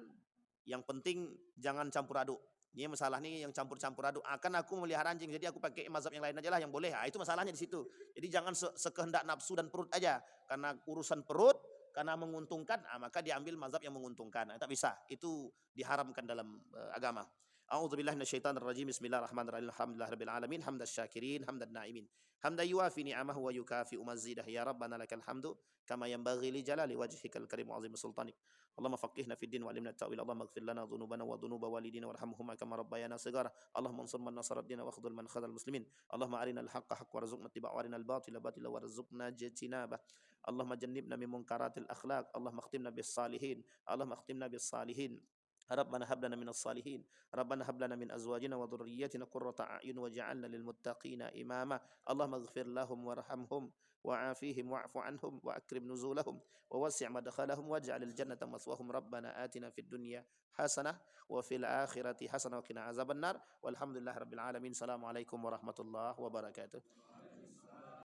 Yang penting jangan campur aduk. Ini masalah nih yang campur-campur aduk. Akan aku melihara anjing, jadi aku pakai mazhab yang lain aja lah yang boleh. Itu masalahnya di situ. Jadi jangan sekehendak nafsu dan perut aja. Karena urusan perut, karena menguntungkan, maka diambil mazhab yang menguntungkan. Tak bisa. Itu diharamkan dalam agama. A'udzubillahi minasyaitonir rajim. Bismillahirrahmanirrahim. Alhamdulillahirabbil alamin. Hamdas syakirin, hamdan naimin. Hamdan yuafi ni'amahu wa yukafi'u mazidah. Ya Rabbana lakal hamdu kama yanbaghi li jalali wajhikal karim wa 'azimi sultanik. Allahumma faqihna fid din wa 'allimna at-ta'wil. Allahumma ighfir lana dhunubana wa dhunuba walidina warhamhuma kama rabbayana shighara. Allahumma ansur man nasara ad-din wa khudhul man khadhal muslimin. Allahumma arina al-haqqa haqqan warzuqna ittiba'ahu wa arina al-batila batila warzuqna ijtinabah. Allahumma jannibna min munkaratil akhlaq. Allahumma akhtimna bis salihin. Allahumma akhtimna bis salihin. ربنا هب لنا من الصالحين ربنا هب لنا من أزواجنا وذرياتنا قرة أعين واجعلنا للمتقين إماما اللهم اغفر لهم وارحمهم وعافيهم واعف عنهم وأكرم نزولهم ووسع مدخلهم واجعل الجنة مثواهم ربنا آتنا في الدنيا حسنة وفي الآخرة حسنة وقنا عذاب النار والحمد لله رب العالمين. السلام عليكم ورحمة الله وبركاته.